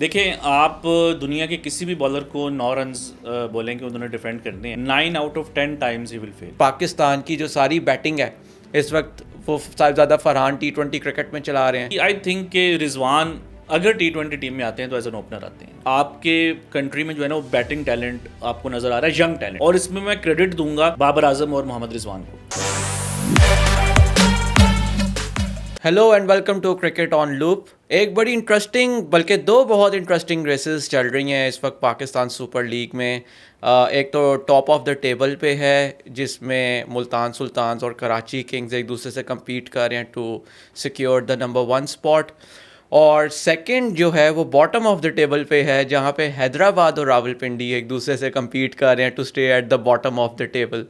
देखिए आप दुनिया के किसी भी बॉलर को 9 रन्स बोलेंगे उन्होंने डिफेंड करने हैं, 9 out of 10 times he will fail. Pakistan की जो सारी बैटिंग है इस वक्त वो सबसे ज़्यादा फरहान T20 क्रिकेट में चला रहे हैं। आई थिंक कि रिजवान अगर T20 टीम में आते हैं तो एज एन ओपनर आते हैं। आपके कंट्री में जो है ना वो बैटिंग टैलेंट आपको नजर आ रहा है, यंग टैलेंट, और इसमें मैं क्रेडिट दूंगा बाबर आजम और मोहम्मद रिजवान को। Hello and welcome to cricket on loop. एक बड़ी इंटरेस्टिंग बल्कि दो बहुत इंटरेस्टिंग रेसेस चल रही हैं इस वक्त पाकिस्तान सुपर लीग में। एक तो टॉप ऑफ द टेबल पे है जिसमें मुल्तान सुल्तान्स और कराची किंग्स एक दूसरे से compete कर रहे हैं to secure the number 1 spot, और सेकंड जो है वो बॉटम ऑफ द टेबल पे है जहाँ पे हैदराबाद और रावलपिंडी एक दूसरे से compete कर रहे हैं to stay at the bottom of the table.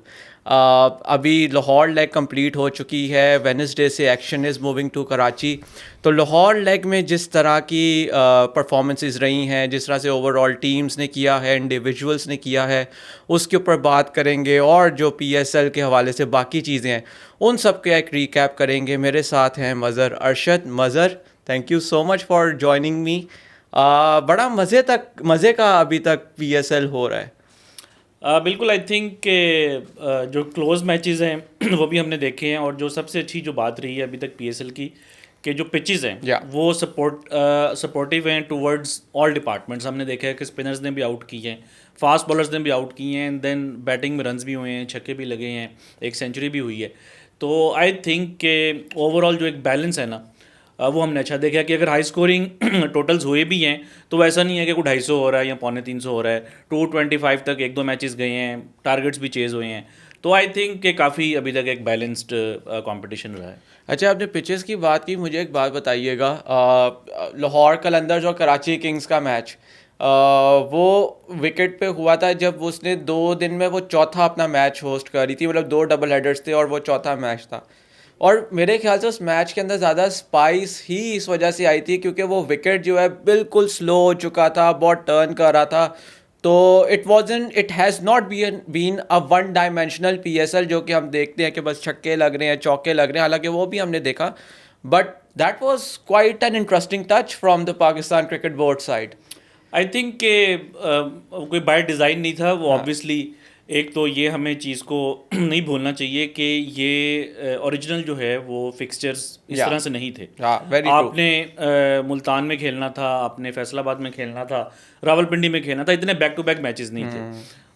अभी लाहौर लेग कंप्लीट हो चुकी है, वेडनेसडे से action is moving to Karachi. तो लाहौर लेग में जिस तरह की परफॉर्मेंसेस रही हैं, जिस तरह से ओवरऑल टीम्स ने किया है, इंडिविजुअल्स ने किया है, उसके ऊपर बात करेंगे, और जो PSL के हवाले से बाकी चीज़ें हैं उन सब का एक रिकैप करेंगे। मेरे साथ हैं Mazhar Arshad. Mazhar, thank you so much for joining me. बड़ा मज़े का अभी तक PSL हो रहा है। बिल्कुल, आई थिंक के जो क्लोज मैचेस हैं वो भी हमने देखे हैं, और जो सबसे अच्छी जो बात रही है अभी तक PSL की कि जो पिचेस हैं Yeah. वो सपोर्टिव हैं टुवर्ड्स ऑल डिपार्टमेंट्स। हमने देखा है कि स्पिनर्स ने भी आउट किए हैं, फास्ट बॉलर्स ने भी आउट किए हैं, एंड देन बैटिंग में रन्स भी हुए हैं, छक्के भी लगे हैं, एक सेंचुरी भी हुई है। तो आई थिंक के ओवरऑल जो एक बैलेंस है ना वो हमने अच्छा देखा कि अगर हाई स्कोरिंग टोटल्स हुए भी हैं तो वैसा नहीं है कि कोई 250 हो रहा है या 250 हो रहा है। 225 तक एक दो मैचेस गए हैं, टारगेट्स भी चेज हुए हैं। तो आई थिंक कि काफ़ी अभी तक एक बैलेंस्ड कंपटीशन रहा है। अच्छा, आपने पिचेस की बात की, मुझे एक बात बताइएगा। लाहौर कलंदर्स और कराची किंग्स का मैच वो विकेट पे हुआ था जब उसने 2 दिन में वो चौथा अपना मैच होस्ट करी थी, मतलब 2 डबल हेडर्स थे और वो चौथा मैच था। और मेरे ख्याल से उस मैच के अंदर ज़्यादा स्पाइस ही इस वजह से आई थी क्योंकि वो विकेट जो है बिल्कुल स्लो हो चुका था, बहुत टर्न कर रहा था। तो it has not been a one dimensional PSL जो कि हम देखते हैं कि बस छक्के लग रहे हैं, चौके लग रहे हैं, हालांकि वो भी हमने देखा। But that was quite an interesting touch from the Pakistan cricket board side. I think कि कोई बाय डिज़ाइन नहीं था वो, हाँ। ऑब्वियसली। एक तो ये हमें चीज़ को नहीं भूलना चाहिए कि ये ओरिजिनल जो है वो फिक्सचर्स इस या तरह से नहीं थे। हाँ, वेरी ट्रू। आपने मुल्तान में खेलना था, आपने फैसलाबाद में खेलना था, रावलपिंडी में खेलना था, इतने बैक टू बैक मैचेस नहीं थे।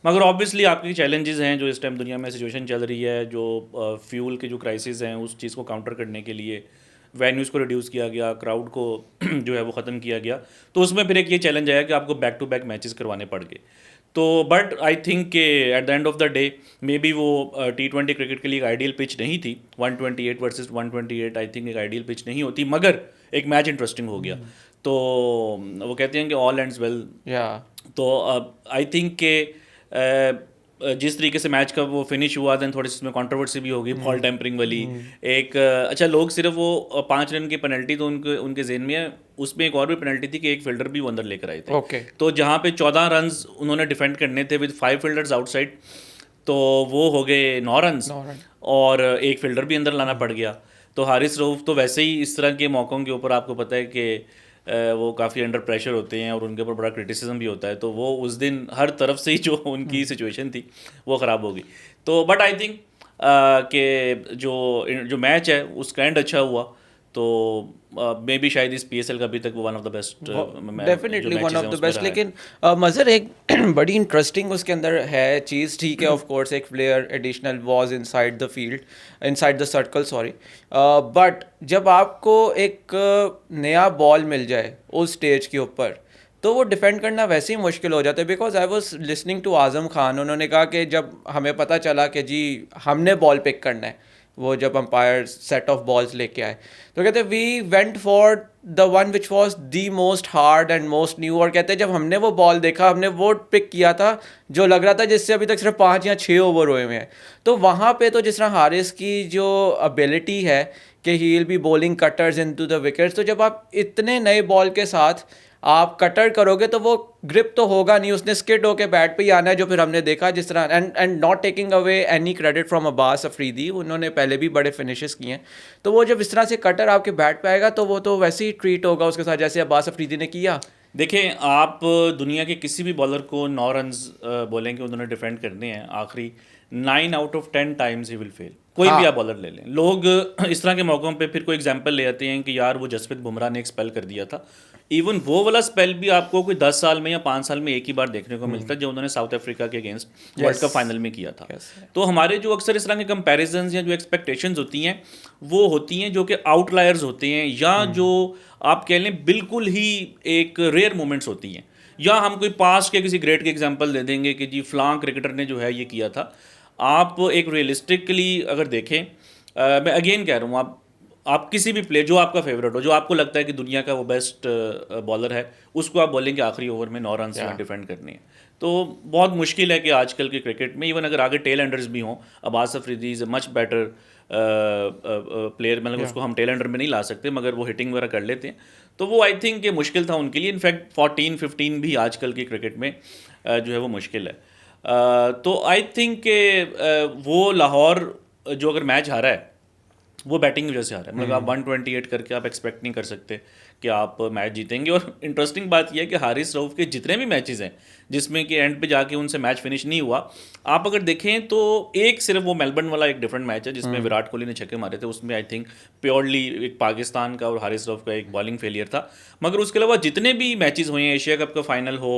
मगर ऑब्वियसली आपकी चैलेंजेस हैं जो इस टाइम दुनिया में सिचुएशन चल रही है, जो फ्यूल के जो क्राइसिस हैं उस चीज़ को काउंटर करने के लिए वेन्यूज़ को रिड्यूस किया गया, क्राउड को जो है वो ख़त्म किया गया। तो उसमें फिर एक ये चैलेंज आया कि आपको बैक टू बैक मैचेस करवाने पड़ गए। तो बट आई थिंक के at the end of the day may be वो T20 क्रिकेट के लिए एक आइडियल पिच नहीं थी। 128 वर्सेस 128 आई थिंक एक आइडियल पिच नहीं होती, मगर एक मैच इंटरेस्टिंग हो गया। तो वो कहते हैं कि ऑल एंड्स वेल। या तो आई थिंक के जिस तरीके से मैच का वो फिनिश हुआ, देन थोड़ी सी इसमें कंट्रोवर्सी भी होगी, बॉल टेम्परिंग वाली। एक अच्छा, लोग सिर्फ वो 5 रन की पेनल्टी तो उनके उनके जेन में है, उसमें एक और भी पेनल्टी थी कि एक फील्डर भी वो अंदर लेकर आए थे। ओके। तो जहाँ पे 14 रन्स उन्होंने डिफेंड करने थे विद 5 फील्डर्स आउटसाइड, तो वो हो गए 9 रन्स, 9 रन। और एक फील्डर भी अंदर लाना पड़ गया। तो हारिस रऊफ तो वैसे ही इस तरह के मौक़ों के ऊपर आपको पता है कि वो काफ़ी अंडर प्रेशर होते हैं और उनके ऊपर बड़ा क्रिटिसिज्म भी होता है। तो वो उस दिन हर तरफ से ही जो उनकी सिचुएशन थी वो ख़राब हो गई। तो बट आई थिंक कि जो मैच है उसका एंड अच्छा हुआ। तो मे बी शायद इस PSL का अभी तक वो वन ऑफ द बेस्ट जो डेफिनेटली वन मैचेस ऑफ हैं द उसमें बेस्ट। रहा है। लेकिन मज़र एक बड़ी इंटरेस्टिंग उसके अंदर है चीज़, ठीक है, ऑफ कोर्स एक player additional was inside the field, inside the circle, sorry. But जब आपको एक नया बॉल मिल जाए उस स्टेज के ऊपर तो वो डिफेंड करना वैसे ही मुश्किल हो जाता है। Because I was listening to Azam Khan, उन्होंने कहा कि जब हमें पता चला कि जी हमने बॉल पिक करना है, वो जब अंपायर सेट ऑफ बॉल्स लेके आए, तो कहते we went for the one which was the most hard and most new. और कहते हैं जब हमने वो बॉल देखा, हमने वो पिक किया था जो लग रहा था जिससे अभी तक सिर्फ 5 या 6 ओवर हुए हुए हैं। तो वहाँ पे तो जिस तरह हारिस की जो एबिलिटी है कि he will be bowling cutters into the wickets, तो जब आप इतने नए बॉल के साथ आप कटर करोगे तो वो ग्रिप तो होगा नहीं, उसने स्किड होके बैट पे ही आना है, जो फिर हमने देखा जिस तरह। And not taking away any credit from Abbas Afridi, उन्होंने पहले भी बड़े फिनिशेस किए हैं। तो वो जब इस तरह से कटर आपके बैट पे आएगा तो वो तो वैसे ही ट्रीट होगा उसके साथ जैसे अब्बास अफरीदी ने किया। देखें आप दुनिया के किसी भी बॉलर को 9 रन्स बोलेंगे उन्होंने डिफेंड करने हैं आखिरी 9 out of 10 times he will fail. कोई भी हाँ आप बॉलर ले लें, लोग इस तरह के मौक़ों पे फिर कोई एग्जांपल ले आते हैं कि यार वो जसप्रीत बुमराह ने एक स्पेल कर दिया था। इवन वो वाला स्पेल भी आपको कोई 10 साल में या 5 साल में एक ही बार देखने को मिलता है, जो उन्होंने साउथ अफ्रीका के अगेंस्ट वर्ल्ड कप फाइनल में किया था। Yes. तो हमारे जो अक्सर इस तरह के कंपैरिजंस या जो एक्सपेक्टेशंस होती हैं वो होती हैं जो कि आउटलायर्स होते हैं, या जो आप कह लें बिल्कुल ही एक रेयर मोमेंट्स होती हैं, या हम कोई पास्ट के किसी ग्रेट के एग्जांपल दे देंगे कि जी फलां क्रिकेटर ने जो है ये किया था। आप एक रियलिस्टिकली अगर देखें, मैं अगेन कह रहा हूँ, आप किसी भी प्लेयर जो आपका फेवरेट हो, जो आपको लगता है कि दुनिया का वो बेस्ट बॉलर है, उसको आप बोलेंगे आखिरी ओवर में 9 रन से डिफेंड करनी है, तो बहुत मुश्किल है कि आजकल के क्रिकेट में इवन अगर आगे टेल एंडर्स भी हों, Abbas Afridi is a much better player, मतलब उसको हम टेल एंडर में नहीं ला सकते मगर वो हिटिंग वगैरह कर लेते हैं, तो वो आई थिंक ये मुश्किल था उनके लिए। इनफैक्ट 14-15 भी आजकल की क्रिकेट में जो है वो मुश्किल है। तो आई थिंक के वो लाहौर जो अगर मैच हारा है वो बैटिंग की वजह से आ रहा है, मतलब आप 128 करके आप एक्सपेक्ट नहीं कर सकते कि आप मैच जीतेंगे। और इंटरेस्टिंग बात यह है कि हारिस रऊफ के जितने भी मैचेस हैं जिसमें कि एंड पे जाके उनसे मैच फिनिश नहीं हुआ, आप अगर देखें तो एक सिर्फ वो मेलबर्न वाला एक डिफरेंट मैच है जिसमें विराट कोहली ने छक्के मारे थे, उसमें आई थिंक प्योरली एक पाकिस्तान का और हारिस रऊफ का एक बॉलिंग फेलियर था। मगर उसके अलावा जितने भी मैचेस हुए हैं, एशिया कप का फाइनल हो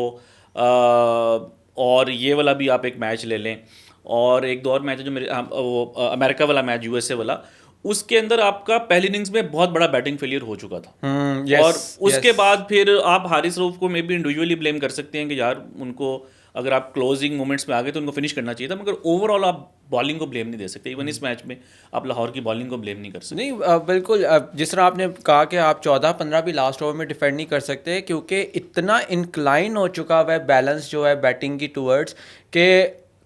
और ये वाला भी आप एक मैच ले लें, और एक दो और मैच है जो मेरे वो अमेरिका वाला मैच, यूएसए वाला, उसके अंदर आपका पहली इनिंग्स में बहुत बड़ा बैटिंग फेलियर हो चुका था। और उसके बाद फिर आप हारिस रऊफ को मे बी इंडिविजुअली ब्लेम कर सकते हैं कि यार उनको अगर आप क्लोजिंग मोमेंट्स में आ गए तो उनको फिनिश करना चाहिए था, मगर ओवरऑल आप बॉलिंग को ब्लेम नहीं दे सकते। इवन इस मैच में आप लाहौर की बॉलिंग को ब्लेम नहीं कर सकते। नहीं बिल्कुल जिस तरह आपने कहा कि आप 14-15 भी लास्ट ओवर में डिफेंड नहीं कर सकते क्योंकि इतना इंक्लाइन हो चुका हुआ है बैलेंस जो है बैटिंग की टूवर्ड्स के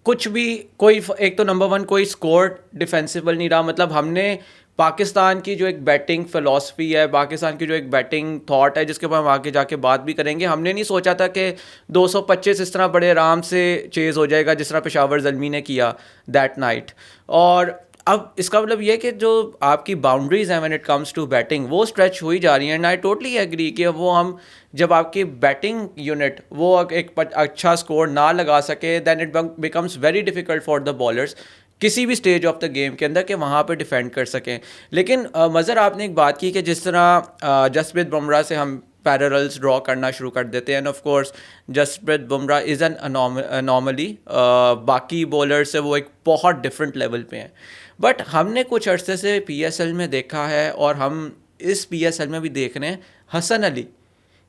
कुछ भी कोई एक तो नंबर वन कोई स्कोर डिफेंसिबल नहीं रहा। मतलब हमने पाकिस्तान की जो एक बैटिंग फिलॉसफी है, पाकिस्तान की जो एक बैटिंग थॉट है जिसके ऊपर हम आगे जाके बात भी करेंगे, हमने नहीं सोचा था कि 225 इस तरह बड़े आराम से चेज़ हो जाएगा जिस तरह पेशावर ज़ल्मी ने किया दैट नाइट। और अब इसका मतलब ये कि जो आपकी बाउंड्रीज हैं when it comes to batting वो स्ट्रेच हुई जा रही हैं। एंड आई टोटली एग्री कि वो हम जब आपकी बैटिंग यूनिट वो एक अच्छा स्कोर ना लगा सके then it becomes very difficult for the bowlers किसी भी स्टेज ऑफ द गेम के अंदर कि वहाँ पर डिफेंड कर सकें। लेकिन मज़र आपने एक बात की कि जिस तरह जसप्रीत बुमराह से हम पैरेलल्स ड्रॉ करना शुरू कर देते हैं, and of course Jasprit Bumrah is an anomaly, बाकी बॉलर से वो एक बहुत डिफरेंट लेवल पे हैं। बट हमने कुछ अरसे से पीएसएल में देखा है और हम इस पीएसएल में भी देख रहे हैं Hasan Ali,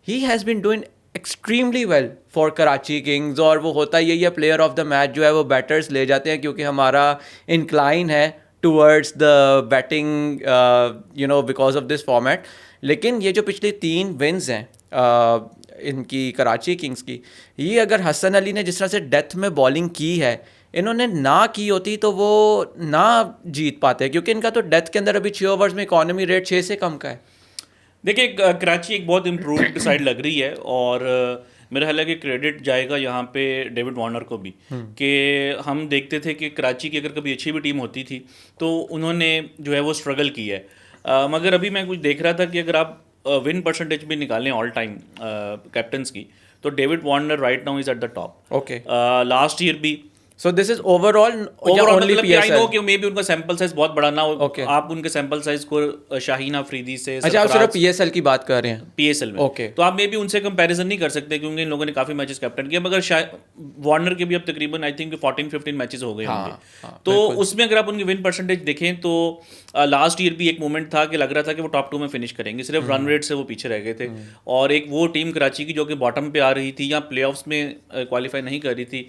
he has been doing extremely well for Karachi Kings. और वो होता यही है प्लेयर ऑफ द मैच जो है वो बैटर्स ले जाते हैं क्योंकि हमारा इंक्लाइन है towards the batting you know because of this format. लेकिन ये जो पिछली 3 विन्स हैं इनकी कराची किंग्स की, ये अगर हसन अली ने जिस तरह से डेथ में बॉलिंग की है इन्होंने ना की होती तो वो ना जीत पाते क्योंकि इनका तो डेथ के अंदर अभी 6 ओवर्स में इकॉनमी रेट 6 से कम का है। देखिए कराची एक बहुत इम्प्रूव्ड साइड लग रही है, और मेरा ख्याल है कि क्रेडिट जाएगा यहाँ पे डेविड वार्नर को भी, कि हम देखते थे कि कराची की अगर कभी अच्छी भी टीम होती थी तो उन्होंने जो है वो स्ट्रगल की है। मगर अभी मैं कुछ देख रहा था कि अगर आप विन परसेंटेज भी निकालें ऑल टाइम कैप्टन्स की, तो David Warner right now is at the top. Okay, last year भी so this is overall only मतलब आई नो पीएसएल। कि मे बी उनका सैंपल साइज बहुत बड़ा ना हो, Okay. आप उनके सैंपल साइज को शाहीन अफरीदी से, अच्छा आप सिर्फ पीएसएल की बात कर रहे हैं? पीएसएल में Okay. तो आप मे बी उनसे कंपैरिजन नहीं कर सकते क्योंकि इन लोगों ने काफी मैचेस कैप्टन किया, मगर वार्नर के भी अब तकरीबन आई थिंक 14-15 मैचेस हो गए होंगे। तो उसमें अगर आप उनकी विन परसेंटेज देखें तो लास्ट ईयर भी एक मोमेंट था कि लग रहा था कि वो टॉप 2 में फिनिश करेंगे, सिर्फ रन रेट से वो पीछे रह गए थे। और एक वो टीम कराची की जो कि बॉटम पे आ रही थी या प्लेऑफ्स में क्वालिफाई नहीं कर रही थी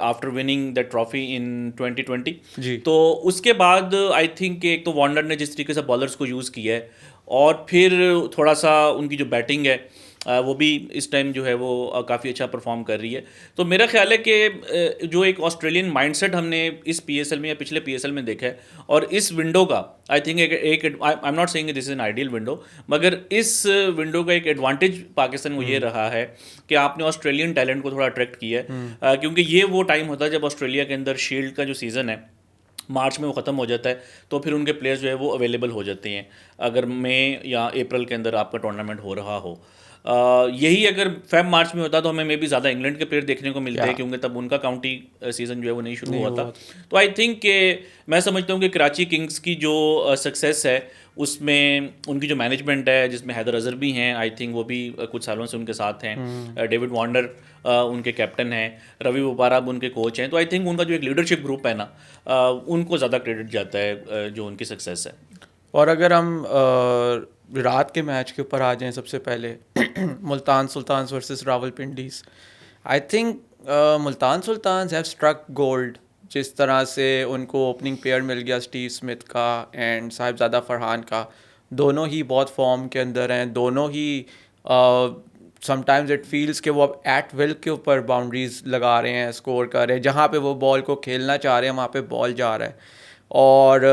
after winning the trophy in 2020 जी। तो उसके बाद आई थिंक एक तो वार्नर ने जिस तरीके से बॉलर्स को यूज़ किया है और फिर थोड़ा सा उनकी जो बैटिंग है वो भी इस टाइम जो है वो काफ़ी अच्छा परफॉर्म कर रही है। तो मेरा ख्याल है कि जो एक ऑस्ट्रेलियन माइंडसेट हमने इस पीएसएल में या पिछले पीएसएल में देखा है और इस विंडो का I think I am not saying this is an ideal window, मगर इस विंडो का एक एडवांटेज पाकिस्तान को ये रहा है कि आपने ऑस्ट्रेलियन टैलेंट को थोड़ा अट्रैक्ट किया है, क्योंकि ये वो टाइम होता है जब ऑस्ट्रेलिया के अंदर शील्ड का जो सीज़न है मार्च में वो ख़त्म हो जाता है, तो फिर उनके प्लेयर्स जो है वो अवेलेबल हो जाते हैं अगर मई या अप्रैल के अंदर आपका टूर्नामेंट हो रहा हो। यही अगर फेब मार्च में होता तो हमें मे बी ज़्यादा इंग्लैंड के प्लेयर देखने को मिलते हैं, Yeah. क्योंकि तब उनका काउंटी सीज़न जो है वो नहीं शुरू नहीं हुआ हुआ था। तो आई थिंक कि मैं समझता हूँ कि कराची किंग्स की जो सक्सेस है उसमें उनकी जो मैनेजमेंट है, जिसमें हैदर अजहर भी हैं, आई थिंक वो भी कुछ सालों से उनके साथ हैं, डेविड वार्नर उनके कैप्टन हैं, रवि बोपारा अब उनके कोच हैं। तो आई थिंक उनका जो एक लीडरशिप ग्रुप है ना, उनको ज़्यादा क्रेडिट जाता है जो उनकी सक्सेस है। और अगर हम रात के मैच के ऊपर आ जाएं सबसे पहले Multan Sultans versus Rawalpindiz, I think Multan Sultans have struck gold. जिस तरह से उनको ओपनिंग पेयर मिल गया स्टीव स्मिथ का एंड साहिबजादा फरहान का, दोनों ही बहुत फॉर्म के अंदर हैं, दोनों ही समटाइम्स इट फील्स कि वो अब एट विल के ऊपर बाउंड्रीज लगा रहे हैं, स्कोर कर रहे हैं, जहाँ पे वो बॉल को खेलना चाह रहे हैं वहाँ पे बॉल जा रहा है। और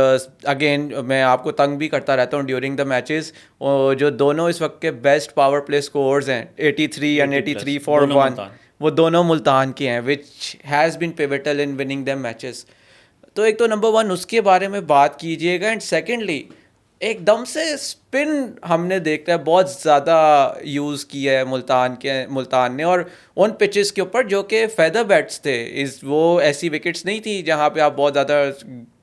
अगेन मैं आपको तंग भी करता रहता हूँ ड्यूरिंग द मैचेस, जो दोनों इस वक्त के बेस्ट पावर प्ले स्कोर्स हैं 83 एंड 83 फॉर दोनों 1, मुल्तान। वो दोनों मुल्तान के हैं, which has been pivotal in winning them matches. तो एक तो नंबर वन उसके बारे में बात कीजिएगा, एंड सेकेंडली एकदम से स्पिन हमने देखा है बहुत ज़्यादा यूज़ किया है मुल्तान ने, और उन पिचेस के ऊपर जो कि फेदर बैट्स थे, वो ऐसी विकेट्स नहीं थी जहाँ पे आप बहुत ज़्यादा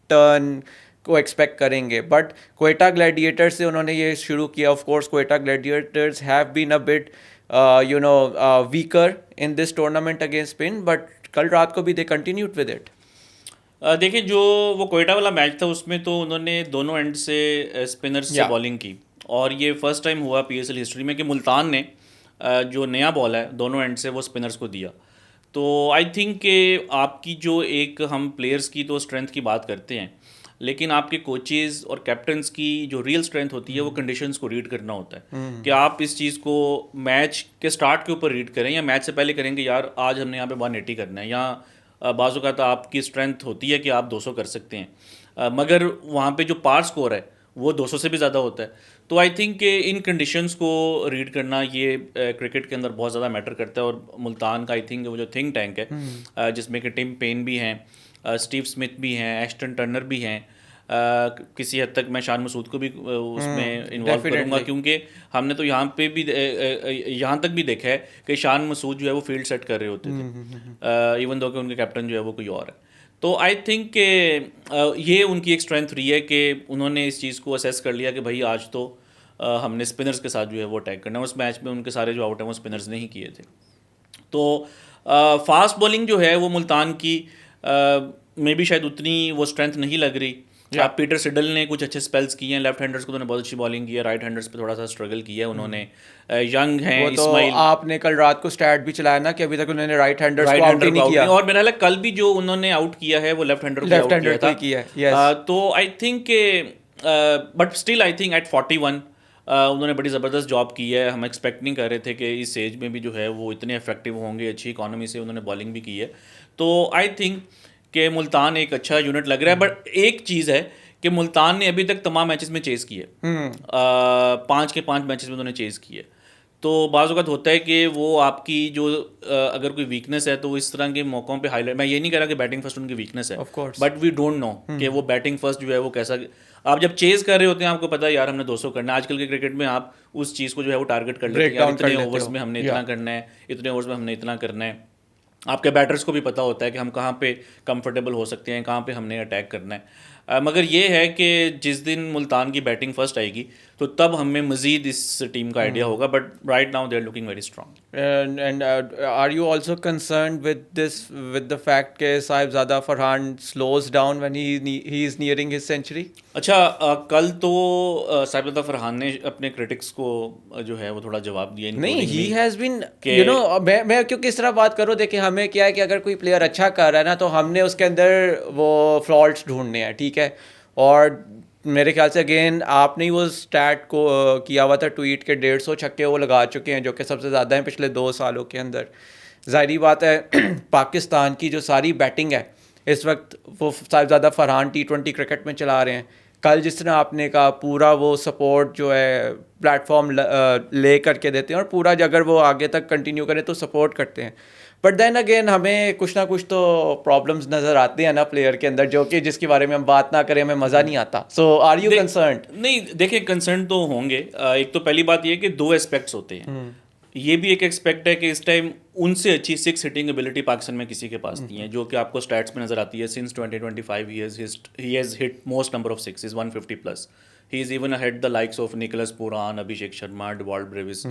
टर्न को एक्सपेक्ट करेंगे। बट क्वेटा ग्लैडिएटर्स से उन्होंने ये शुरू किया। Of course Quetta Gladiators have been a bit weaker in this tournament against spin, but कल रात को भी दे कंटिन्यूड विद इट। देखिए, जो वो कोयटा वाला मैच था उसमें तो उन्होंने दोनों एंड से स्पिनर्स से Yeah. बॉलिंग की, और ये फर्स्ट टाइम हुआ पीएसएल हिस्ट्री में कि मुल्तान ने जो नया बॉल है दोनों एंड से वो स्पिनर्स को दिया। तो आई थिंक कि आपकी जो एक हम प्लेयर्स की तो स्ट्रेंथ की बात करते हैं, लेकिन आपके कोचेज़ और कैप्टन्स की जो रियल स्ट्रेंथ होती है वो कंडीशंस को रीड करना होता है। कि आप इस चीज़ को मैच के स्टार्ट के ऊपर रीड करें या मैच से पहले करेंगे, यार आज हमने यहाँ पे 180 करना है, या बाज़ औक़ात आपकी स्ट्रेंथ होती है कि आप 200 कर सकते हैं, मगर वहाँ पे जो पार स्कोर है वो 200 से भी ज़्यादा होता है। तो आई थिंक कि इन कंडीशंस को रीड करना ये क्रिकेट के अंदर बहुत ज़्यादा मैटर करता है। और मुल्तान का आई थिंक वो जो थिंक टैंक है, जिसमें कि टिम पेन भी हैं, स्टीव स्मिथ भी हैं, एस्टन टर्नर भी हैं, किसी हद तक मैं शान मसूद को भी उसमें इन्वॉल्व करूँगा, क्योंकि हमने तो यहाँ पे भी यहाँ तक भी देखा है कि शान मसूद जो है वो फील्ड सेट कर रहे होते थे, इवन दो कि उनके कैप्टन जो है वो कोई और है। तो आई थिंक कि ये उनकी एक स्ट्रेंथ रही है कि उन्होंने इस चीज़ को असेस कर लिया कि भाई आज तो हमने स्पिनर्स के साथ जो है वो अटैक करना है। उस मैच में उनके सारे जो आउट हैं वो स्पिनर्स ने ही किए थे। तो फास्ट बॉलिंग जो है वो मुल्तान की मे बी शायद उतनी वो स्ट्रेंथ नहीं लग रही। पीटर सिडल ने कुछ अच्छे स्पेल्स किए हैं, लेफ्ट हैंडर्स को तो उन्होंने बहुत अच्छी बॉलिंग की है, राइट हैंडर्स पे थोड़ा सा स्ट्रगल किया है उन्होंने। यंग हैं वो तो इस्माइल, आपने कल रात को स्टैट भी चलाया ना कि अभी तक उन्होंने राइट हैंडर्स को आउट हैंडर ही नहीं किया, और मेरा ख्याल कल भी जो उन्होंने आउट किया है वो लेफ्ट हैंडर को आउट किया था। yes. तो आई थिंक के but still I think at 41 उन्होंने बड़ी ज़बरदस्त जॉब की है। हम एक्सपेक्ट नहीं कर रहे थे कि इस एज में भी जो है वो इतने इफेक्टिव होंगे, अच्छी इकॉनमी से उन्होंने बॉलिंग भी की है। तो आई थिंक कि मुल्तान एक अच्छा यूनिट लग रहा है। बट एक चीज़ है कि मुल्तान ने अभी तक तमाम मैचेस में चेज़ किए, 5 के 5 मैचेस में उन्होंने चेज़ किए। तो बाज़ औक़ात होता है कि वो आपकी जो अगर कोई वीकनेस है तो वो इस तरह के मौक़ों पे हाईलाइट, मैं ये नहीं कह रहा कि बैटिंग फर्स्ट उनकी वीकनेस है, बट वी डोंट नो कि वो बैटिंग फर्स्ट जो है वो कैसा। आप जब चेज़ कर रहे होते हैं आपको पता है यार हमने 200 करना है। आजकल के क्रिकेट में आप उस चीज़ को जो है वो टारगेट कर लेते हैं, यार इतने ओवर्स में हमने इतना करना है, इतने ओवर्स में हमने इतना करना है। आपके बैटर्स को भी पता होता है कि हम कहाँ पे कंफर्टेबल हो सकते हैं, कहाँ पे हमने अटैक करना है। मगर ये है कि जिस दिन मुल्तान की बैटिंग फर्स्ट आएगी तो तब हमें मज़ीद इस टीम का आइडिया होगा। But right now they are looking very strong. And are you also concerned with this, with the fact कि Sahibzada Farhan slows down when he is nearing his century? अच्छा, कल तो साहिबजादा फरहान ने अपने क्रिटिक्स को जो है वो थोड़ा जवाब दिया। नहीं, he has been, you know, मैं क्यों किस तरह बात करूँ, देखिए हमें क्या है कि अगर कोई प्लेयर अच्छा कर रहा है ना तो हमने उसके अंदर वो फॉल्ट्स ढूंढने हैं, ठीक है। और मेरे ख्याल से अगेन आपने ही वो स्टैट को किया हुआ था ट्वीट के 150 छक्के वो लगा चुके हैं, जो कि सबसे ज़्यादा हैं पिछले 2 सालों के अंदर। ज़ाहिरी बात है पाकिस्तान की जो सारी बैटिंग है इस वक्त वो साहिबजादा फरहान T20 क्रिकेट में चला रहे हैं। कल जिस तरह आपने कहा पूरा वो सपोर्ट जो है प्लेटफॉर्म ले करके देते हैं, और पूरा अगर वो आगे तक कंटिन्यू करें तो सपोर्ट करते हैं। बट देन अगेन हमें कुछ ना कुछ तो प्रॉब्लम्स नज़र आते हैं ना प्लेयर के अंदर, जो कि जिसके बारे में हम बात ना करें हमें मज़ा नहीं आता। सो आर यू कंसर्न्ड? नहीं, देखिए कंसर्न तो होंगे। एक तो पहली बात ये कि 2 एस्पेक्ट्स होते हैं। ये भी एक एक्सपेक्ट है कि इस टाइम उनसे अच्छी 6 हिटिंग एबिलिटी पाकिस्तान में किसी के पास नहीं है, जो कि आपको स्टैट्स में नजर आती है। Since 2025 he has hit most number of sixes, 150 plus. He is even ahead the likes of Nicholas Pooran, Abhishek Sharma, Dewald Brevis.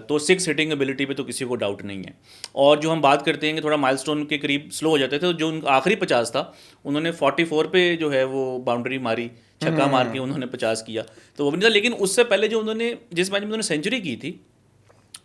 तो 6 हिटिंग एबिलिटी पे तो किसी को डाउट नहीं है। और जो हम बात करते हैं कि थोड़ा माइलस्टोन के करीब स्लो हो जाते थे, तो जो उनका आखिरी 50 था, उन्होंने 44 पे जो है वो बाउंड्री मारी, छक्का मार के उन्होंने 50 किया, तो वो भी नहीं था। लेकिन उससे पहले जो उन्होंने जिस मैच में उन्होंने सेंचुरी की थी,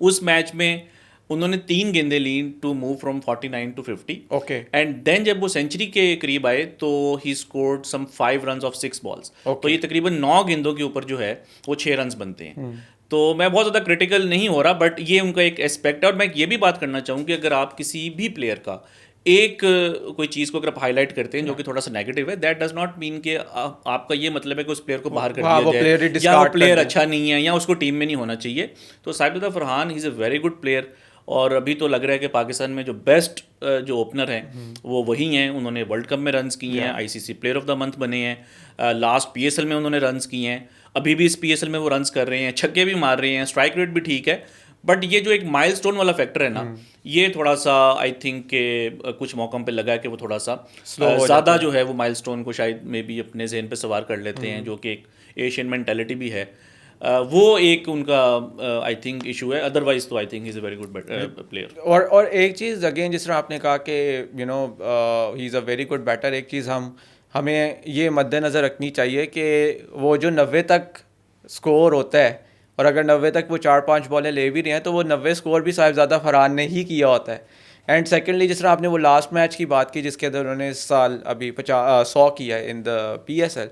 उस मैच में उन्होंने 3 गेंदें ली to move from 49 to 50। Okay and then जब वो सेंचुरी के करीब आए तो he scored some 5 runs of 6 balls. तो ये तकरीबन 9 गेंदों के ऊपर जो है वो 6 रन्स बनते हैं। तो मैं बहुत ज़्यादा क्रिटिकल नहीं हो रहा, बट ये उनका एक एस्पेक्ट है। और मैं ये भी बात करना चाहूँ कि अगर आप किसी भी प्लेयर का एक कोई चीज़ को अगर आप हाईलाइट करते हैं जो कि थोड़ा सा नेगेटिव है, दैट डज नॉट मीन कि आपका ये मतलब है कि उस प्लेयर को बाहर कर दिया जाए या वो प्लेयर अच्छा नहीं है या उसको टीम में नहीं होना चाहिए। तो Saifuddin Farhan he is a very good player, और अभी तो लग रहा है कि पाकिस्तान में जो बेस्ट जो ओपनर हैं वो वही हैं। उन्होंने वर्ल्ड कप में रन्स किए हैं, ICC player of the month बने हैं, लास्ट पीएसएल में उन्होंने रन्स किए हैं, अभी भी इस पीएसएल में वो रन्स कर रहे हैं, छक्के भी मार रहे हैं, स्ट्राइक रेट भी ठीक है। बट ये जो एक माइलस्टोन वाला फैक्टर है ना, ये थोड़ा सा आई थिंक के कुछ मौकों पे लगा है कि वो थोड़ा सा ज़्यादा जो है वो माइलस्टोन को शायद मे बी अपने जहन पे सवार कर लेते हैं, जो कि एक एशियन मेंटालिटी भी है। वो एक उनका आई थिंक इशू है। अदरवाइज तो I think is a very good player. और एक चीज़ अगेन जिस तरह आपने कहा कि you know he is a very good batter, एक चीज़ हमें ये मद्देनज़र रखनी चाहिए कि वो जो 90 तक स्कोर होता है, और अगर 90 तक वो 4-5 बॉलें ले भी रहे हैं तो वो 90 स्कोर भी साहिबजादा फरहान ने ही किया होता है। एंड सेकेंडली जिस तरह आपने वो लास्ट मैच की बात की जिसके अंदर उन्होंने इस साल अभी 100 किया है इन द PSL,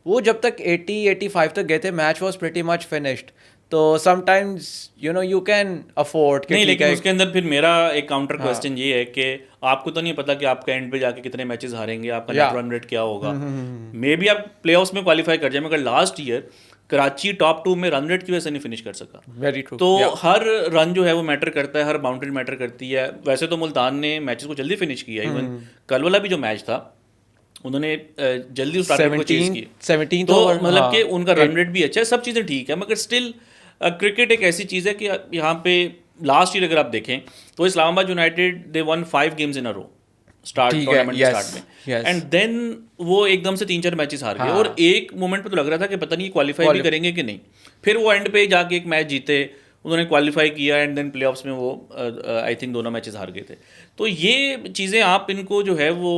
वो जब तक 80-85 तक गए थे, match was pretty much finished. तो समटाइम्स यू कैन अफोर्ड नहीं, लेकिन उसके अंदर फिर मेरा एक काउंटर क्वेश्चन ये है कि आपको तो नहीं पता कि आपका एंड पे जाके कितने मैचेस हारेंगे, आपका नेट रन रेट क्या होगा। मे बी आप प्लेऑफ्स में क्वालिफाई कर जाए, मगर लास्ट ईयर कराची टॉप 2 में रन रेट की वजह से नहीं फिनिश कर सका। Very true. तो हर रन जो है वो मैटर करता है, हर बाउंड्री मैटर करती है। वैसे तो मुल्तान ने मैचेस को जल्दी फिनिश किया, इवन कल वाला भी जो मैच था उन्होंने जल्दी उस टारगेट को चेज की, 17 तो मतलब कि उनका रन रेट भी अच्छा है, सब चीज़ें ठीक है। मगर स्टिल क्रिकेट एक ऐसी चीज़ है कि यहाँ पे लास्ट ईयर अगर आप देखें तो इस्लामाबाद यूनाइटेड दे वन 5 गेम्स इन अ रो टूर्नामेंट के स्टार्ट में, एंड देन वो एकदम से 3-4 मैचेस हार गए। और एक मोमेंट पे तो लग रहा था कि पता नहीं क्वालिफाई भी करेंगे कि नहीं। फिर वो एंड पे जाके एक मैच जीते, उन्होंने क्वालिफाई किया, एंड देन प्लेऑफ्स में वो आई थिंक दोनों मैचेस हार गए थे। तो ये चीज़ें आप इनको जो है वो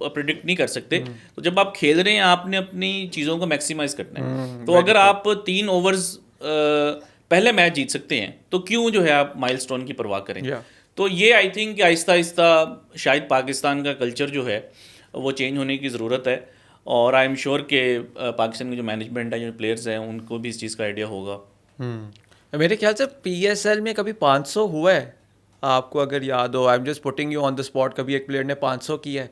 प्रिडिक्ट नहीं कर सकते। तो जब आप खेल रहे हैं आपने अपनी चीज़ों को मैक्सिमाइज करना है। तो अगर आप 3 ओवर्स पहले मैच जीत सकते हैं तो क्यों जो है आप माइलस्टोन की परवाह करें। तो ये आई थिंक आहिस्ता आहिस्ता शायद पाकिस्तान का कल्चर जो है वो चेंज होने की ज़रूरत है। और आई एम श्योर कि पाकिस्तान की जो मैनेजमेंट है, जो प्लेयर्स हैं, उनको भी इस चीज़ का आइडिया होगा। मेरे ख्याल से PSL में कभी 500 हुआ है, आपको अगर याद हो। I am just putting you on the spot, कभी एक प्लेयर ने 500 किया है?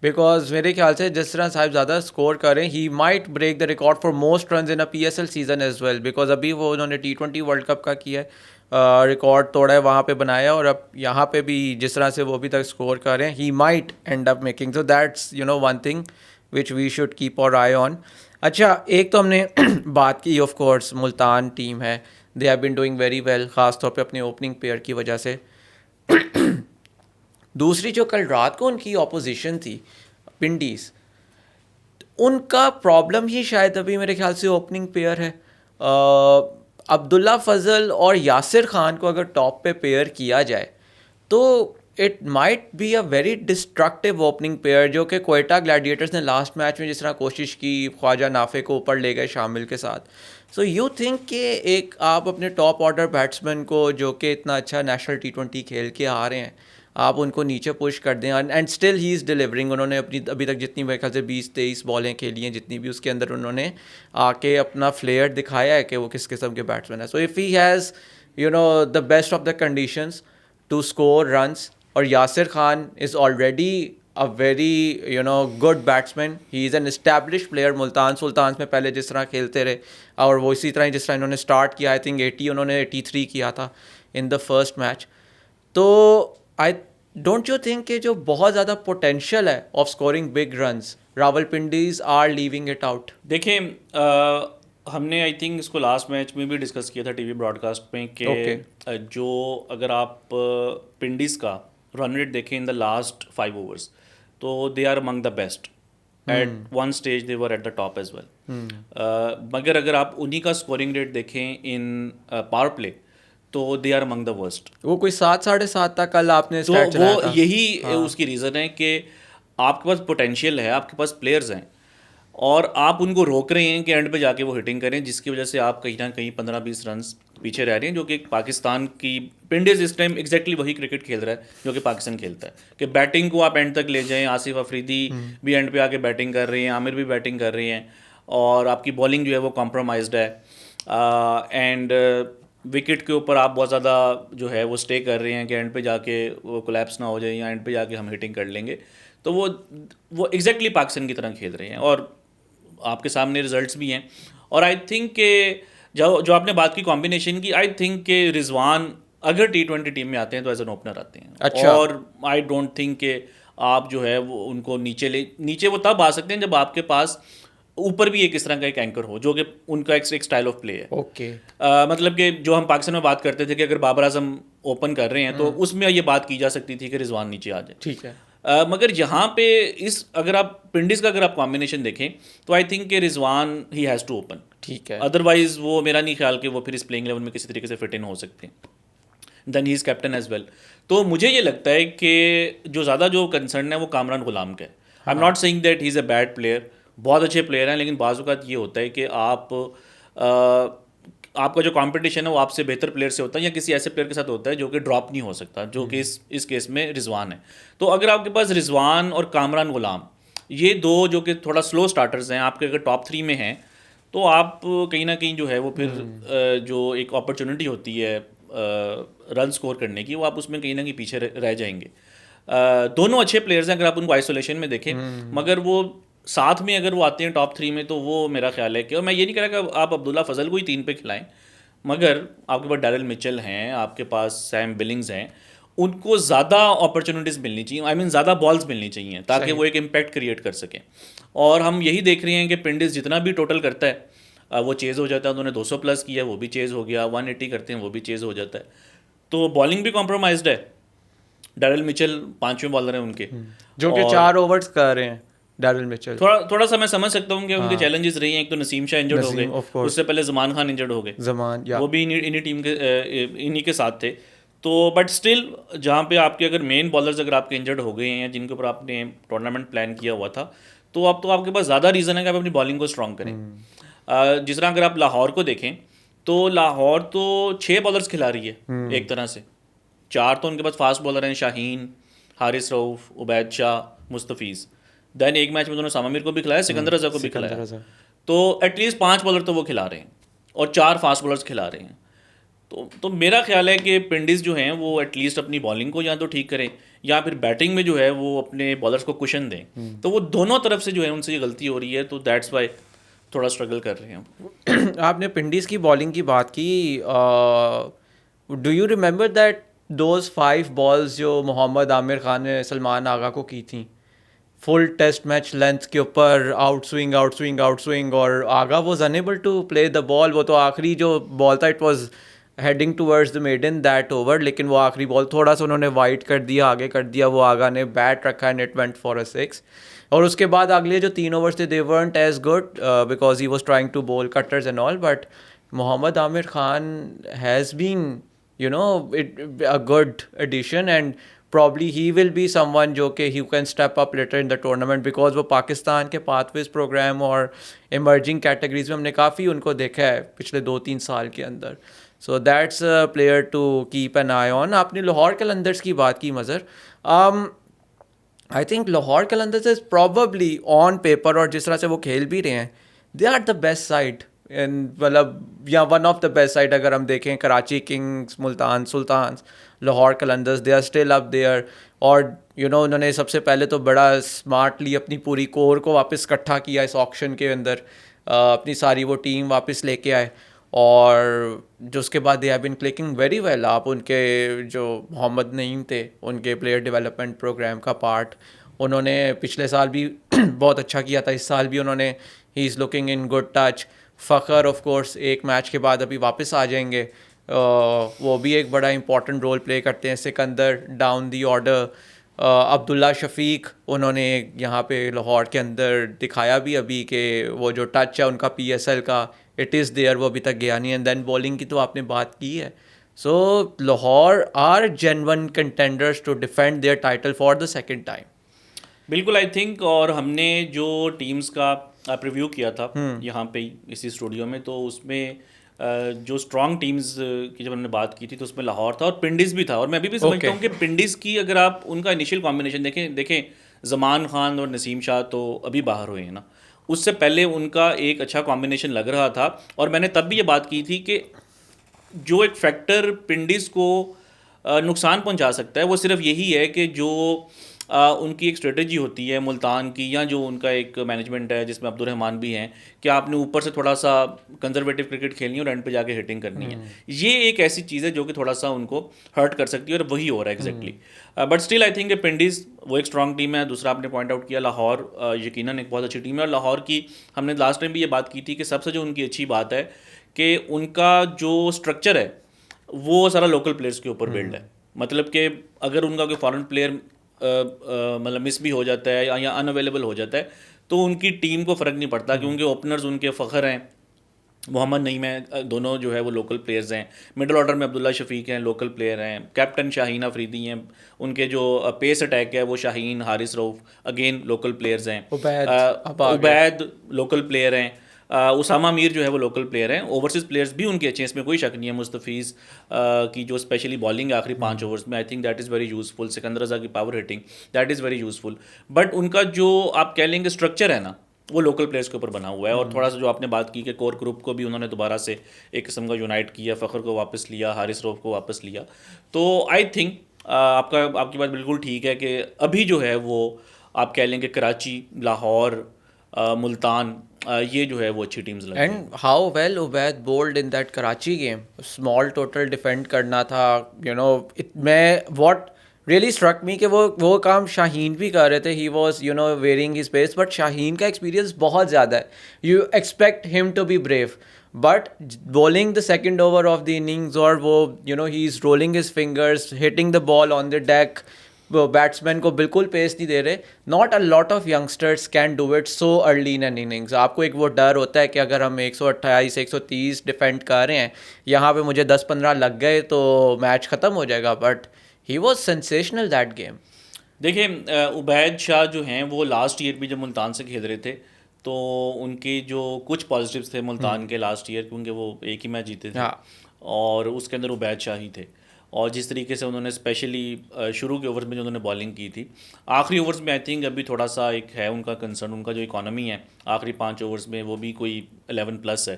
बिकॉज मेरे ख्याल से जिस तरह साहिब ज़्यादा स्कोर करें, he might break the record for most run in a PSL season as well. Because अभी वो उन्होंने T20 वर्ल्ड कप का किया है, रिकॉर्ड तोड़ा है वहाँ पे बनाया, और अब यहाँ पे भी जिस तरह से वो अभी तक स्कोर कर रहे हैं, he might end up making. So that's one thing which we should keep our eye on. अच्छा, एक तो हमने बात की ऑफ कोर्स मुल्तान टीम है, they have been doing very well, ख़ास तौर पे अपने ओपनिंग पेयर की वजह से। दूसरी जो कल रात को उनकी ऑपोजिशन थी विंडीज़, उनका प्रॉब्लम ही शायद अभी मेरे ख्याल से ओपनिंग पेयर है। अब्दुल्ला फजल और यासिर खान को अगर टॉप पे पेयर किया जाए तो it might be a very destructive opening pair, जो कि कोयटा ग्लैडिएटर्स ने लास्ट मैच में जिस तरह कोशिश की, ख्वाजा नाफे को ऊपर ले गए शामिल के साथ। सो यू थिंक कि एक आप अपने टॉप ऑर्डर बैट्समैन को जो कि इतना अच्छा नेशनल T20 खेल के आ रहे हैं, आप उनको नीचे पुश कर दें, and still he is delivering. उन्होंने अपनी अभी तक जितनी मेरे ख्याल से 20-23 बॉलें खेली हैं, जितनी भी, उसके अंदर उन्होंने आके अपना फ्लेयर दिखाया है कि वो किस किस्म के बैट्समैन है। So if he has the best of the conditions to score runs, और Yasir Khan is already a very good batsman, he is an establish player. Multan Sultans में पहले जिस तरह खेलते रहे, और वो इसी तरह जिस तरह इन्होंने स्टार्ट किया, आई थिंक 80 उन्होंने 83 किया था इन द फर्स्ट मैच। तो आई डोंट यू थिंक कि जो बहुत ज़्यादा पोटेंशियल है of scoring big runs, Rawalpindiz are leaving it out? देखें, हमने आई थिंक इसको लास्ट मैच में भी डिस्कस किया था टीवी ब्रॉडकास्ट में कि Okay. जो अगर आप पिंडीज का रन रेट देखें इन द लास्ट 5 ओवर्स तो they are among the best at one stage they were at the top as well. मगर अगर आप उन्हीं का स्कोरिंग रेट देखें इन पावर प्ले तो they are among the worst. वो कोई 7-7.5 तक कल आपने तो स्टैट चलाया वो था। यही उसकी रीज़न है कि आपके पास पोटेंशियल है, आपके पास प्लेयर्स हैं और आप उनको रोक रहे हैं कि एंड पे जाके वो हिटिंग करें, जिसकी वजह से आप कहीं ना कहीं 15-20 रन पीछे रह रहे हैं, जो कि पाकिस्तान की विंडीज इस टाइम एग्जैक्टली वही क्रिकेट खेल रहा है जो कि पाकिस्तान खेलता है कि बैटिंग को आप एंड तक ले जाएं। आसिफ अफरीदी भी एंड पे आके बैटिंग कर रहे हैं, आमिर भी बैटिंग कर रहे हैं और आपकी बॉलिंग जो है वो कॉम्प्रोमाइज्ड है एंड विकेट के ऊपर आप बहुत ज़्यादा जो है वो स्टे कर रहे हैं कि एंड पे जाके वो कोलैप्स ना हो जाए या एंड पे जाके हम हिटिंग कर लेंगे। तो वो एग्जैक्टली पाकिस्तान की तरह खेल रहे हैं और आपके सामने रिजल्ट्स भी हैं। और आई थिंक के जो आपने बात की कॉम्बिनेशन की, आई थिंक के रिजवान अगर T20 टीम में आते हैं तो एज एन ओपनर आते हैं। अच्छा। और आई डोंट थिंक के आप जो है वो उनको नीचे वो तब आ सकते हैं जब आपके पास ऊपर भी एक इस तरह का एक एंकर हो जो कि उनका एक स्टाइल ऑफ प्ले है। ओके। मतलब कि जो हम पाकिस्तान में बात करते थे कि अगर बाबर आजम ओपन कर रहे हैं तो उसमें ये बात की जा सकती थी कि रिजवान नीचे आ जाए। ठीक है। मगर यहाँ पे अगर आप पिंडीज का अगर आप कॉम्बिनेशन देखें तो आई थिंक कि Rizwan he has to open. ठीक है। अदरवाइज वो मेरा नहीं ख्याल कि वो फिर इस प्लेइंग लेवल में किसी तरीके से फिट इन हो सकते हैं। Then he is captain as well. तो मुझे ये लगता है कि जो ज़्यादा जो कंसर्न है वो कामरान गुलाम का है। I am not saying that he is a bad player, बहुत अच्छे प्लेयर हैं, लेकिन बाज़ औक़ात ये होता है कि आपका जो कंपटीशन है वो आपसे बेहतर प्लेयर से होता है या किसी ऐसे प्लेयर के साथ होता है जो कि ड्रॉप नहीं हो सकता, जो कि इस केस में रिजवान है। तो अगर आपके पास रिजवान और कामरान गुलाम ये दो जो कि थोड़ा स्लो स्टार्टर्स हैं आपके अगर टॉप 3 में हैं तो आप कहीं ना कहीं जो है वो फिर जो एक अपॉर्चुनिटी होती है रन स्कोर करने की, वो आप उसमें कहीं ना कहीं पीछे रह जाएंगे। दोनों अच्छे प्लेयर्स हैं अगर आप उनको आइसोलेशन में देखें, मगर वो साथ में अगर वो आते हैं टॉप 3 में तो वो मेरा ख्याल है कि, और मैं ये नहीं कह रहा कि आप अब्दुल्ला फजल को ही 3 पे खिलाएं, मगर आपके पास डैरिल मिचेल हैं, आपके पास सैम बिलिंग्स हैं, उनको ज़्यादा अपॉर्चुनिटीज़ मिलनी चाहिए, आई मीन ज़्यादा बॉल्स मिलनी चाहिए ताकि वो एक इम्पैक्ट क्रिएट कर सकें। और हम यही देख रहे हैं कि पिंडीज जितना भी टोटल करता है वो चेज़ हो जाता है। उन्होंने 200 प्लस किया, वो भी चेज़ हो गया, 180 करते हैं वो भी चेज़ हो जाता है। तो बॉलिंग भी कॉम्प्रोमाइज्ड है। डैरिल मिचेल 5वें बॉलर हैं उनके, जो कि 4 ओवर्स कर रहे हैं डैरिल मिचेल। थोड़ा सा मैं समझ सकता हूँ कि उनके चैलेंजेस रही हैं। एक तो नसीम शाह इंजर्ड हो नसीम, गए, of course. उससे पहले जमान खान इंजर्ड हो गए, जमान, या वो भी इन्हीं टीम के इन्हीं के साथ थे। तो बट स्टिल जहाँ पे आपके अगर मेन बॉलर्स अगर आपके इंजर्ड हो गए हैं या जिनके ऊपर आपने टूर्नामेंट प्लान किया हुआ था, तो अब तो आपके पास ज़्यादा रीज़न है कि आप अपनी बॉलिंग को स्ट्रॉन्ग करें। जिस तरह अगर आप लाहौर को देखें तो लाहौर तो 6 बॉलर्स खिला रही है एक तरह से। 4 तो उनके पास फास्ट बॉलर हैं, शाहीन, हारिस रऊफ, उबैद शाह, मुस्तफ़ीज़। देन एक मैच में उन्होंने सामामिर को भी खिलाया, सिकंदर रजा को भी खिलाया। तो एटलीस्ट 5 बॉलर तो वो खिला रहे हैं और 4 फास्ट बॉलर्स खिला रहे हैं। तो मेरा ख्याल है कि पिंडीज जो हैं वो एटलीस्ट अपनी बॉलिंग को या तो ठीक करें या फिर बैटिंग में जो है वो अपने बॉलर्स को कुशन दें। तो वो दोनों तरफ से जो है उनसे ये गलती हो रही है, तो दैट्स वाई थोड़ा स्ट्रगल कर रहे हैं। आपने पिंडीज की बॉलिंग की बात की, do you remember that those 5 balls जो मोहम्मद आमिर खान ने सलमान आगा को की थी, फुल टेस्ट मैच लेंथ के ऊपर, आउट स्विंग, और Agha was enable to play the ball. वो तो आखिरी जो बॉल था it was heading towards the maiden that over, लेकिन वो आखिरी बॉल थोड़ा सा उन्होंने वाइड कर दिया, आगे कर दिया, वो आगा ने बैट रखा and it went for a 6। और उसके बाद अगले जो 3 ओवर्स थे दे weren't as good because he was trying to bowl cutters and all, but Mohammad Amir Khan has been, you know, a good addition, and probably he will be someone जो कि he can step up later in the tournament because वो पाकिस्तान के pathways programme और emerging categories में हमने काफ़ी उनको देखा है पिछले 2-3 साल के अंदर। So that's a player to keep an eye on. आपने लाहौर कलंदर्स की बात की Mazhar, I think Lahore Qalandars is probably on paper और जिस तरह से वो खेल भी रहे हैं, they are the best side in, मतलब या one of the best side. अगर हम देखें Karachi Kings, Multan Sultans, Lahore Qalandars, they are still up there. और उन्होंने सबसे पहले तो बड़ा स्मार्टली अपनी पूरी कोर को वापस इकट्ठा किया इस ऑक्शन के अंदर, अपनी सारी वो टीम वापस लेके आए, और जो उसके बाद they have been clicking very well. आप उनके जो मोहम्मद नईम थे उनके प्लेयर डेवलपमेंट प्रोग्राम का पार्ट, उन्होंने पिछले साल भी बहुत अच्छा किया था, इस साल भी उन्होंने he is looking in good touch. Fakhar of course एक मैच के बाद अभी वापस आ जाएंगे, वो भी एक बड़ा इंपॉर्टेंट रोल प्ले करते हैं। Sikandar down the order, Abdullah Shafique उन्होंने यहाँ पे लाहौर के अंदर दिखाया भी अभी कि वो जो टच है उनका पीएसएल का, इट इज़ देयर, वो अभी तक गया नहीं। एंड देन बॉलिंग की तो आपने बात की है। So Lahore are genuine contenders to defend their title for the second time. बिल्कुल आई थिंक, और हमने जो टीम्स का प्रीव्यू किया था यहाँ पे ही इसी स्टूडियो में, तो उसमें जो स्ट्रॉन्ग टीम्स की जब हमने बात की थी तो उसमें लाहौर था और पिंडीज़ भी था। और मैं अभी भी समझता Okay. हूँ कि पिंडीज़ की अगर आप उनका इनिशियल कॉम्बिनेशन देखें देखें जमान खान और नसीम शाह तो अभी बाहर हुए हैं ना, उससे पहले उनका एक अच्छा कॉम्बिनेशन लग रहा था। और मैंने तब भी ये बात की थी कि जो एक फैक्टर पिंडीज़ को नुकसान पहुंचा सकता है वो सिर्फ यही है कि जो उनकी एक स्ट्रेटजी होती है मुल्तान की, या जो उनका एक मैनेजमेंट है जिसमें अब्दुल रहमान भी हैं, कि आपने ऊपर से थोड़ा सा कंजर्वेटिव क्रिकेट खेलनी है और एंड पे जाके हिटिंग करनी है। ये एक ऐसी चीज़ है जो कि थोड़ा सा उनको हर्ट कर सकती है, और वही हो रहा है exactly. But still I think Pindiz वो एक स्ट्रॉन्ग टीम है। दूसरा आपने पॉइंट आउट किया लाहौर यकीनन एक बहुत अच्छी टीम है। और लाहौर की हमने लास्ट टाइम भी ये बात की थी कि सबसे जो उनकी अच्छी बात है कि उनका जो स्ट्रक्चर है वो सारा लोकल प्लेयर्स के ऊपर बिल्ड है। मतलब कि अगर उनका कोई फॉरेन प्लेयर मतलब मिस भी हो जाता है या अनअवेलेबल हो जाता है तो उनकी टीम को फ़र्क नहीं पड़ता, क्योंकि ओपनर्स उनके फ़खर हैं, मोहम्मद नईम है, दोनों जो है वो लोकल प्लेयर्स हैं। मिडिल ऑर्डर में अब्दुल्ला शफीक हैं, लोकल प्लेयर हैं। कैप्टन शाहीन अफरीदी हैं, उनके जो पेस अटैक है वो Shaheen, Haris Rauf again local players हैं। उबैद अब आ गए। उबैद लोकल प्लेयर हैं। उसामा मीर जो है वो लोकल प्लेयर हैं। ओवरसीज़ प्लेयर्स भी उनके अच्छे हैं, इसमें कोई शक नहीं है। मुस्तफ़ीज़ की जो स्पेशली बॉलिंग है आखिरी 5 ओवर्स में, I think that is very useful. Sikandar Raza की power hitting, that is very useful. But उनका जो आप कह लेंगे स्ट्रक्चर है ना, वो लोकल प्लेयर्स के ऊपर बना हुआ है। और थोड़ा सा जो आपने बात की कि कोर ग्रुप को भी उन्होंने दोबारा से एक किस्म का यूनाइट किया, फ़खर को वापस लिया, हारिस रऊफ को वापस लिया। तो आई थिंक आपकी बात बिल्कुल ठीक है कि अभी जो है वो आप कह लेंगे कराची, लाहौर, मुल्तान, ये जो है वो अच्छी टीम्स लग रही हैं। And how well Ubaid bowled in that Karachi game, small total defend करना था, यू नो इट मैं व्हाट रियली स्ट्रक मी कि वो काम शाहीन भी कर रहे थे। He was you know wearing his space, but Shaheen का एक्सपीरियंस बहुत ज़्यादा है, you expect him to be brave, but bowling the second over of the innings, और वो you know he is rolling his fingers, hitting the ball on the deck, वो batsman को बिल्कुल pace नहीं दे रहे। Not a lot of youngsters can do it so early in an innings. आपको एक वो डर होता है कि अगर हम 128 130 डिफेंड कर रहे हैं, यहाँ पे मुझे 10-15 लग गए तो मैच ख़त्म हो जाएगा। But he was sensational that game. देखिए उबैद शाह जो हैं वो लास्ट ईयर भी जब मुल्तान से खेल रहे थे तो उनके जो कुछ पॉजिटिव्स थे मुल्तान के लास्ट ईयर, क्योंकि वो एक ही मैच जीते थे हाँ। और उसके अंदर उबैद शाह ही थे। और जिस तरीके से उन्होंने स्पेशली शुरू के ओवर्स में जो उन्होंने बॉलिंग की थी, आखिरी ओवर्स में आई थिंक अभी थोड़ा सा एक है उनका कंसर्न, उनका जो इकॉनमी है आखिरी 5 ओवर्स में वो भी कोई 11+ है।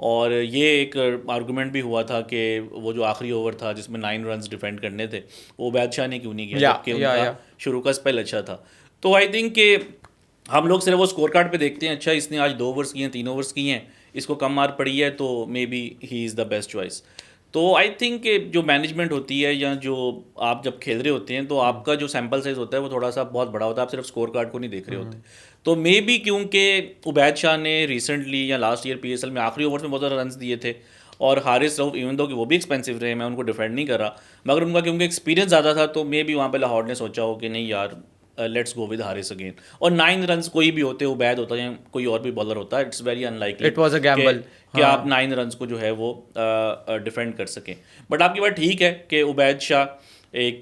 और ये एक आर्गूमेंट भी हुआ था कि वो जो आखिरी ओवर था जिसमें 9 रन्स डिफेंड करने थे वो उबैद शाह ने क्यों नहीं किया, जबकि उनका शुरू का स्पेल अच्छा था। तो आई थिंक कि हम लोग सिर्फ वो स्कोर कार्ड पे देखते हैं, अच्छा इसने आज 2 ओवर्स किए हैं, 3 ओवर्स किए हैं, इसको कम मार पड़ी है तो may be he is the best choice. तो आई थिंक कि जो मैनेजमेंट होती है या जो आप जब खेल रहे होते हैं तो आपका जो सैम्पल साइज होता है वो थोड़ा सा बहुत बड़ा होता है, आप सिर्फ स्कोर कार्ड को नहीं देख रहे होते। तो मे बी क्योंकि उबैद शाह ने रिसेंटली या लास्ट ईयर पीएसएल में आखिरी ओवर्स में बहुत ज़्यादा रन्स दिए थे, और हारिस रऊफ इवन दो कि वो भी एक्सपेंसिव रहे, मैं उनको डिफेंड नहीं कर रहा, मगर उनका क्योंकि एक्सपीरियंस ज़्यादा था तो मे बी वहाँ पे लाहौर ने सोचा हो कि नहीं यार let's go with Haris again. और 9 रन्स कोई भी होते, उबैद होता है कोई और भी बॉलर होता है, it's very unlikely it was a gamble कि आप 9 रन्स को जो है वो डिफेंड कर सकें। बट आपकी बात ठीक है कि उबैद शाह एक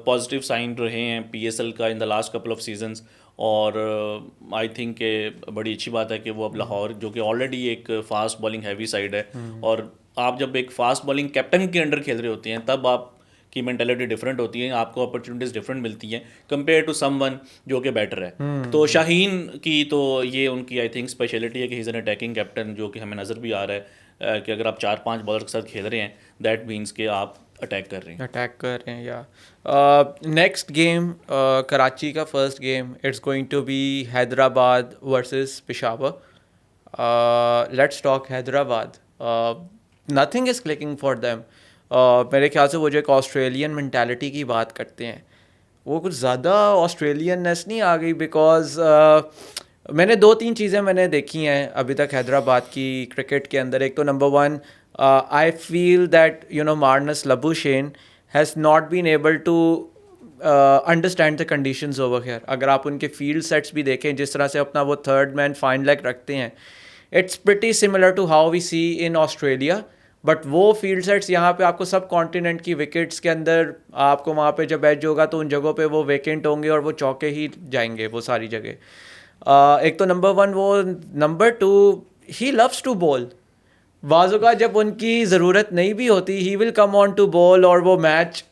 पॉजिटिव साइन रहे हैं पीएसएल का in the last couple of seasons. और आई थिंक कि बड़ी अच्छी बात है कि वो अब लाहौर जो कि ऑलरेडी एक फास्ट बॉलिंग हैवी साइड है, और आप जब एक फास्ट बॉलिंग कैप्टन के अंडर खेल रहे होते हैं तब आप की मेंटालिटी डिफरेंट होती है, आपको अपॉर्चुनिटीज़ डिफरेंट मिलती हैं कंपेयर टू समवन जो कि बेटर है। तो शाहीन की तो ये उनकी आई थिंक स्पेशलिटी है कि ही इज़ एन अटैकिंग कैप्टन, जो कि हमें नज़र भी आ रहा है कि अगर आप 4-5 बॉलर के साथ खेल रहे हैं दैट मीन्स कि आप अटैक कर रहे हैं। या नेक्स्ट गेम कराची का first game, it's going to be Hyderabad versus Peshawar. Let's talk Hyderabad. Nothing is clicking for them. मेरे ख्याल से वो जो एक ऑस्ट्रेलियन मेंटालिटी की बात करते हैं वो कुछ ज़्यादा ऑस्ट्रेलियननेस नहीं आ गई, बिकॉज मैंने 2-3 चीज़ें मैंने देखी हैं अभी तक हैदराबाद की क्रिकेट के अंदर। एक तो number one, I feel that Marnus Labuschagne has not been able to understand the conditions over here. अगर आप उनके फील्ड सेट्स भी देखें, जिस तरह से अपना वो थर्ड मैन फाइन लेग रखते हैं, it's pretty similar to how we see in Australia. But वो फील्ड सेट्स यहाँ पे आपको सब कॉन्टिनेंट की विकेट्स के अंदर आपको वहाँ पे जब एज होगा तो उन जगहों पे वो वेकेंट होंगे और वो चौके ही जाएंगे वो सारी जगह। एक तो नंबर वन वो। Number two, he loves to bowl. बाज़ों जब उनकी ज़रूरत नहीं भी होती, he will come on to bowl और वो मैच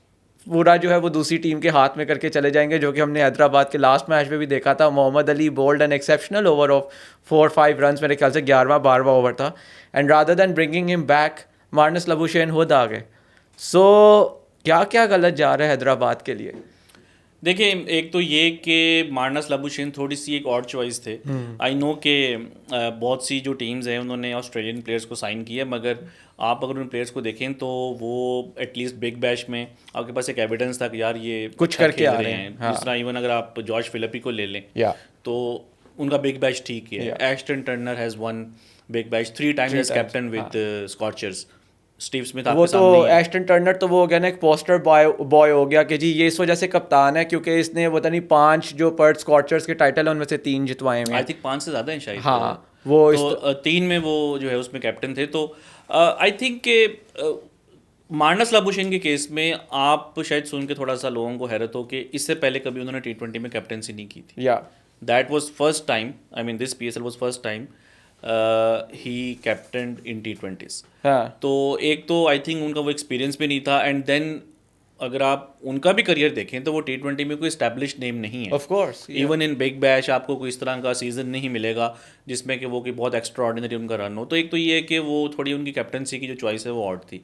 पूरा जो है वो दूसरी टीम के हाथ में करके चले जाएंगे, जो कि हमने हैदराबाद के लास्ट मैच में भी देखा था। Mohammad Ali bowled an exceptional over of 4-5 run, मेरे ख्याल से 11वां 12वां ओवर था, and rather than bringing him back Marnus Labuschagne खुद आ गए। सो क्या क्या गलत जा रहा है हैदराबाद के लिए? देखिए, एक तो ये कि मार्नस लाबुशेन थोड़ी सी एक और चॉइस थे। आई नो कि बहुत सी जो टीम्स हैं उन्होंने ऑस्ट्रेलियन प्लेयर्स को साइन किया, मगर आप अगर उन प्लेयर्स को देखें तो वो एटलीस्ट बिग बैश में आपके पास एक एविडेंस था कि यार ये कुछ अच्छा करके खेल आ रहे रहे हैं। हैं, हाँ। जिस तरह इवन अगर आप जॉर्ज फिलिपी को ले लें या तो उनका बिग बैश ठीक है। Yeah. Ashton Turner has won Big Bash 3 times as times, captain with Scorchers. Steve Smith वो आपके तो सामने ही है। एस्टन टर्नर तो वो हो गया ना, एक पोस्टर बॉय बॉय हो गया कि जी ये इस वजह से कप्तान है क्योंकि इसने पता नहीं 5 जो पर्थ स्कॉचर्स के टाइटल है उनमें से 3 जितवाए हुए आई हैं। थिंक 5 से ज़्यादा हैं शायद। हाँ, वो इस तो 3 में वो जो है उसमें कैप्टन थे। तो आई थिंक कि मार्नस लाबुशेन के केस में आप शायद सुन के थोड़ा सा लोगों को हैरत हो कि इससे पहले कभी उन्होंने T20 में कैप्टनसी नहीं की थी। या that was first time, I mean this PSL was first time he captain in T20s। हाँ, तो एक तो आई थिंक उनका वो एक्सपीरियंस भी नहीं था, एंड देन अगर आप उनका भी करियर देखें तो वो T20 में कोई एस्टैब्लिश नेम नहीं है। Of course. Even in big bash आपको कोई इस तरह का सीजन नहीं मिलेगा जिसमें कि वो कि बहुत एक्स्ट्रा ऑर्डिनरी उनका रन हो। तो एक तो ये है कि वो थोड़ी उनकी कैप्टनसी की जो चॉइस है वो ऑड थी।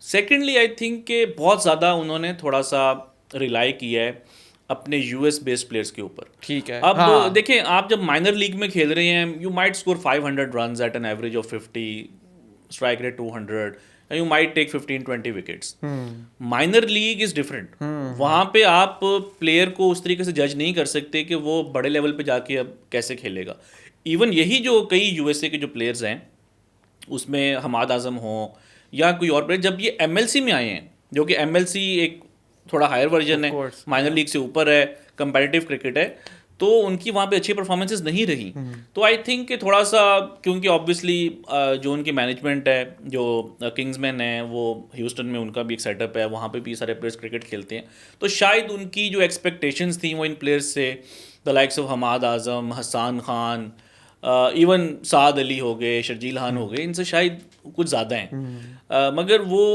सेकेंडली आई थिंक कि बहुत ज़्यादा उन्होंने थोड़ा सा रिलाई किया है अपने US बेस्ड प्लेयर्स के ऊपर। ठीक है, अब हाँ। देखें, आप जब माइनर लीग में खेल रहे हैं, you might score 500 run at an average of 50, strike rate 200, you might take 15-20 wickets. Minor league is different. वहाँ पे आप प्लेयर को उस तरीके से जज नहीं कर सकते कि वो बड़े लेवल पे जाके अब कैसे खेलेगा। इवन यही जो कई USA के जो प्लेयर्स हैं उसमें हमाद आजम हो या कोई और प्लेयर, जब ये MLC में आए हैं, जो कि MLC एक थोड़ा हायर वर्जन Of है, course, माइनर लीग से ऊपर है, कंपेटिटिव क्रिकेट है, तो उनकी वहाँ पे अच्छी परफॉर्मेंसेज नहीं रही। तो आई थिंक कि थोड़ा सा, क्योंकि ऑब्वियसली जो उनकी मैनेजमेंट है, जो किंग्समैन है, वो ह्यूस्टन में उनका भी एक सेटअप है, वहाँ पे भी सारे प्लेयर्स क्रिकेट खेलते हैं, तो शायद उनकी जो एक्सपेक्टेशंस थी वो इन प्लेयर्स से, the likes of Hammad Azam, Hasan Khan, even Saad Ali हो गए, शर्जील खान हो गए, इनसे शायद कुछ ज़्यादा हैं। मगर वो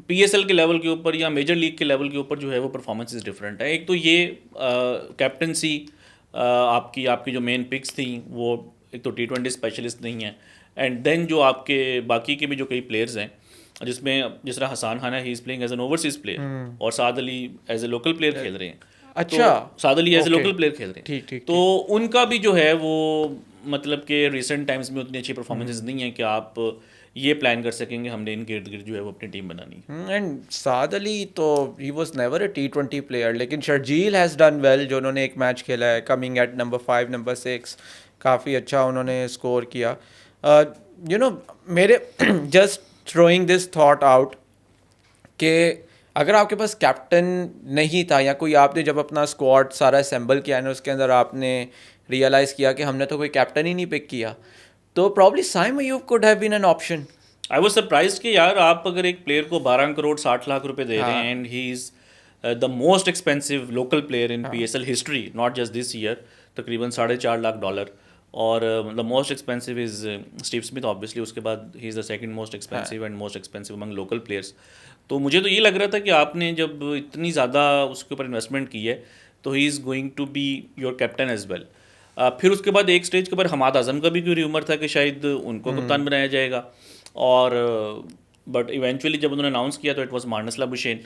PSL के लेवल के ऊपर या मेजर लीग के लेवल के ऊपर जो है वो परफॉर्मेंसेस डिफरेंट है। एक तो ये कैप्टनसी, आपकी आपकी जो मेन पिक्स थी वो एक तो T20 स्पेशलिस्ट नहीं है, एंड देन जो आपके बाकी के भी जो कई प्लेयर्स हैं, जिसमें जिस तरह हसान खान है, he is playing as an overseas player, और Saad Ali as a local player खेल रहे हैं। अच्छा, तो Saad Ali as a okay. Local player खेल रहे हैं। ठीक ठीक। तो उनका भी जो है वो मतलब कि रिसेंट टाइम्स में उतनी अच्छी परफॉर्मेंसेस नहीं है कि आप ये प्लान कर सकेंगे हमने इनके इर्द गिर्द जो है वो अपनी टीम बनानी है। एंड साद अली तो he was never a T20 player, लेकिन शर्जील हैज़ डन वेल, जो उन्होंने एक मैच खेला है कमिंग एट नंबर 5 नंबर 6, काफ़ी अच्छा उन्होंने स्कोर किया। मेरे just throwing this thought out कि अगर आपके पास कैप्टन नहीं था, या कोई आपने जब अपना स्क्वाड सारा असेंबल किया ना, उसके अंदर आपने रियलाइज़ किया कि हमने तो कोई कैप्टन ही नहीं पिक किया, तो probably Saim Ayub could have been an option. I was surprised कि यार आप अगर एक प्लेयर को 12 करोड़ 60 लाख रुपए दे रहे हाँ। हैं, and he is the most expensive local player in हाँ। PSL history, not just this year, तकरीबन $4.5 लाख, और the most expensive is Steve Smith obviously, उसके बाद he is the second most expensive and most expensive among local players. तो मुझे तो ये लग रहा था कि आपने जब इतनी ज़्यादा उसके ऊपर इन्वेस्टमेंट की है तो he is going to be your captain as well. फिर उसके बाद एक स्टेज के ऊपर हमाद आजम का भी कोई र्यूमर था कि शायद उनको कप्तान बनाया जाएगा, और बट इवेंचुअली जब उन्होंने अनाउंस किया तो इट वाज मार्नस लाबुशेन।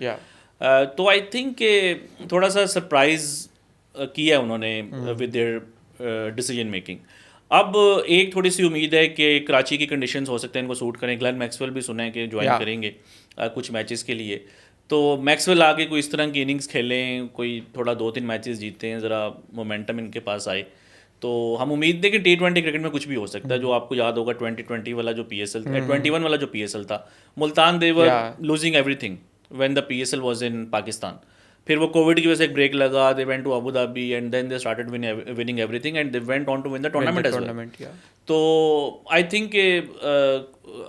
तो आई थिंक कि थोड़ा सा सरप्राइज किया उन्होंने विद देयर डिसीजन मेकिंग। अब एक थोड़ी सी उम्मीद है कि कराची की कंडीशंस हो सकते हैं इनको सूट करें। ग्लेन मैक्सवेल भी सुना है कि ज्वाइन करेंगे कुछ मैचेस के लिए, तो मैक्सवेल आगे कोई इस तरह की इनिंग्स खेलें, कोई थोड़ा 2-3 मैचेस जीते हैं, ज़रा मोमेंटम इनके पास आए, तो हम उम्मीद दें कि T20 क्रिकेट में कुछ भी हो सकता है। जो आपको याद होगा 2020 वाला जो PSL 21 वाला जो PSL था, Multan they were Yeah. Losing everything when the PSL was in Pakistan. फिर वो कोविड की वजह से एक ब्रेक लगा, they went to Abu Dhabi and then they started winning everything and they went on to win the Win the tournament as well. tournament, yeah. तो I think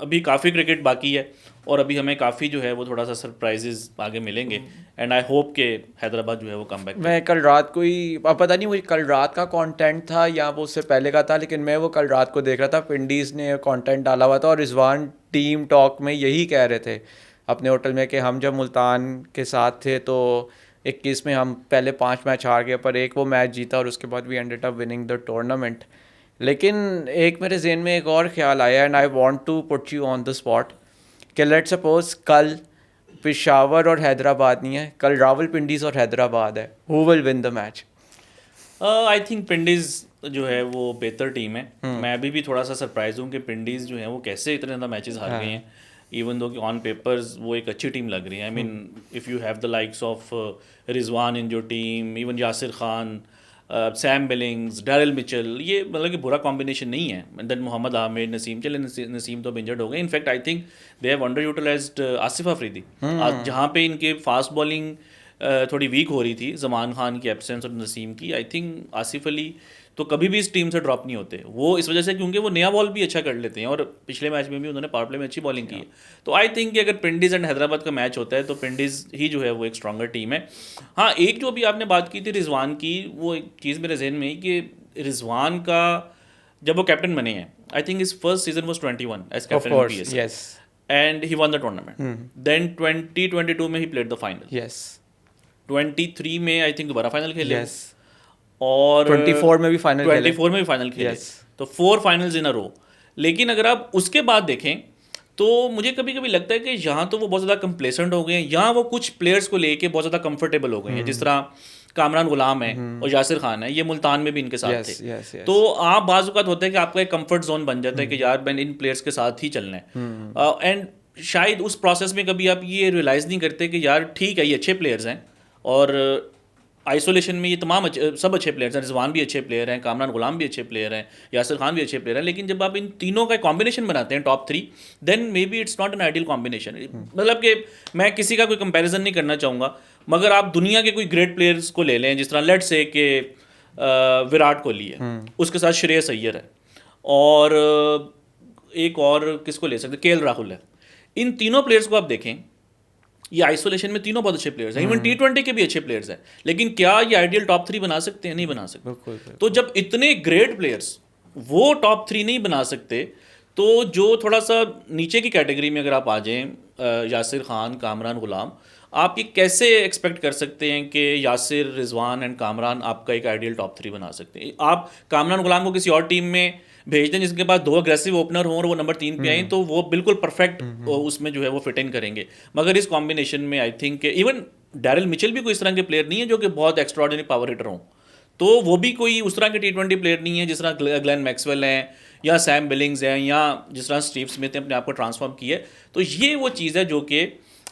अभी काफ़ी क्रिकेट बाकी है और अभी हमें काफ़ी जो है वो थोड़ा सा सरप्राइजेस आगे मिलेंगे एंड आई होप के हैदराबाद जो है वो कम बैक। मैं कल रात को ही, अब पता नहीं मुझे कल रात का कंटेंट था या वो उससे पहले का था, लेकिन मैं वो कल रात को देख रहा था, विंडीज़ ने कंटेंट डाला हुआ था और रिजवान टीम टॉक में यही कह रहे थे अपने होटल में कि हम जब मुल्तान के साथ थे तो 21 में हम पहले 5 मैच हार गए पर एक वो मैच जीता और उसके बाद we ended up winning the tournament. लेकिन एक मेरे जहन में एक और ख्याल आया and I want to put you on the spot कि लेट्स सपोज कल पेशावर और हैदराबाद नहीं है, कल रावलपिंडीज और हैदराबाद है, who will win the match? I think Pindiz जो है वो बेहतर टीम है। मैं अभी भी थोड़ा सा सरप्राइज हूँ कि पिंडीज जो है वो कैसे इतने ज़्यादा मैचेस हार गए हैं, इवन दो कि ऑन पेपर्स वो एक अच्छी टीम लग रही है। I mean if you have the likes of Rizwan in your team, even Yasir Khan, Sam Billings, Daryl Mitchell, ये मतलब कि बुरा कॉम्बिनेशन नहीं है। देन मोहम्मद आमिर, नसीम, चले नसीम तो इंजर्ड हो गए। In fact I think they have underutilised Asif Afridi. जहाँ पे इनके फास्ट बॉलिंग थोड़ी वीक हो रही थी, जमान खान की एब्सेंस और नसीम की, आई थिंक आसिफ अली तो कभी भी इस टीम से ड्रॉप नहीं होते वो, इस वजह से क्योंकि वो नया बॉल भी अच्छा कर लेते हैं और पिछले मैच में भी उन्होंने पावर प्ले में अच्छी बॉलिंग की है। तो आई थिंक कि अगर पिंडीज़ एंड हैदराबाद का मैच होता है तो पिंडीज़ ही जो है वो एक स्ट्रॉन्गर टीम है। हाँ, एक जो अभी आपने बात की थी रिजवान की, वो एक चीज़ मेरे जहन में ही कि रिजवान का जब वो कैप्टन बने हैं, I think his first season was 21 as Of captain course, PSL yes, and he won the tournament. Then 2022 में he played the final, yes, 23 में आई थिंक दोबारा फाइनल खेले yes. और 24 में भी फाइनल खेले। 24 में भी फाइनल खेले। Yes. तो 4 फाइनल्स इन अ रो। लेकिन अगर आप उसके बाद देखें तो मुझे कभी कभी लगता है कि यहाँ तो वो बहुत ज़्यादा कंप्लेसेंट हो गए हैं, यहाँ वो कुछ प्लेयर्स को लेके बहुत ज़्यादा कंफर्टेबल हो गए हैं, जिस तरह कामरान गुलाम है और यासिर खान है, ये मुल्तान में भी इनके साथ Yes, थे। yes, yes. तो आप बाज़ होता है कि आपका एक कंफर्ट जोन बन जाता है कि यार मैंने इन प्लेयर्स के साथ ही चलना है, एंड शायद उस प्रोसेस में कभी आप ये रियलाइज़ नहीं करते कि यार ठीक है ये अच्छे प्लेयर्स हैं और आइसोलेशन में ये तमाम सब अच्छे प्लेयर्स हैं, रिजवान भी अच्छे प्लेयर हैं, कामरान गुलाम भी अच्छे प्लेयर हैं, यासिर खान भी अच्छे प्लेयर हैं, लेकिन जब आप इन तीनों का कॉम्बिनेशन बनाते हैं top 3, then maybe it's not an ideal combination. मतलब कि मैं किसी का कोई कंपैरिजन नहीं करना चाहूँगा, मगर आप दुनिया के कोई ग्रेट प्लेयर्स को ले लें, जिस तरह लेट्स से कि विराट कोहली है, उसके साथ श्रेयस अय्यर है और एक और किसको ले सकते, KL राहुल है। इन तीनों प्लेयर्स को आप देखें, ये आइसोलेशन में तीनों बहुत अच्छे प्लेयर्स हैं, इवन T20 के भी अच्छे प्लेयर्स हैं, लेकिन क्या ये आइडियल टॉप 3 बना सकते हैं? नहीं बना सकते। बिल्कुल, बिल्कुल। तो जब इतने ग्रेट प्लेयर्स वो टॉप 3 नहीं बना सकते, तो जो थोड़ा सा नीचे की कैटेगरी में अगर आप आ जाएं, यासिर खान, कामरान गुलाम, आप ये कैसे एक्सपेक्ट कर सकते हैं कि यासिर, रिजवान एंड कामरान आपका एक आइडियल टॉप 3 बना सकते हैं? आप कामरान गुलाम को किसी और टीम में भेज दें जिसके पास 2 अग्रेसिव ओपनर हों और वो नंबर 3 पे आए, तो वो बिल्कुल परफेक्ट उसमें जो है वो फिट इन करेंगे। मगर इस कॉम्बिनेशन में I think even Daryl Mitchell भी कोई इस तरह के प्लेयर नहीं है जो कि बहुत एक्स्ट्राऑर्डिनरी पावर हिटर हों, तो वो भी कोई उस तरह के T20 प्लेयर नहीं है जिस तरह ग्लेन मैक्सवेल हैं या सैम बिलिंग्स हैं या जिस तरह स्टीव स्मिथ ने अपने आप को ट्रांसफॉर्म किया है। तो ये वो चीज़ है जो कि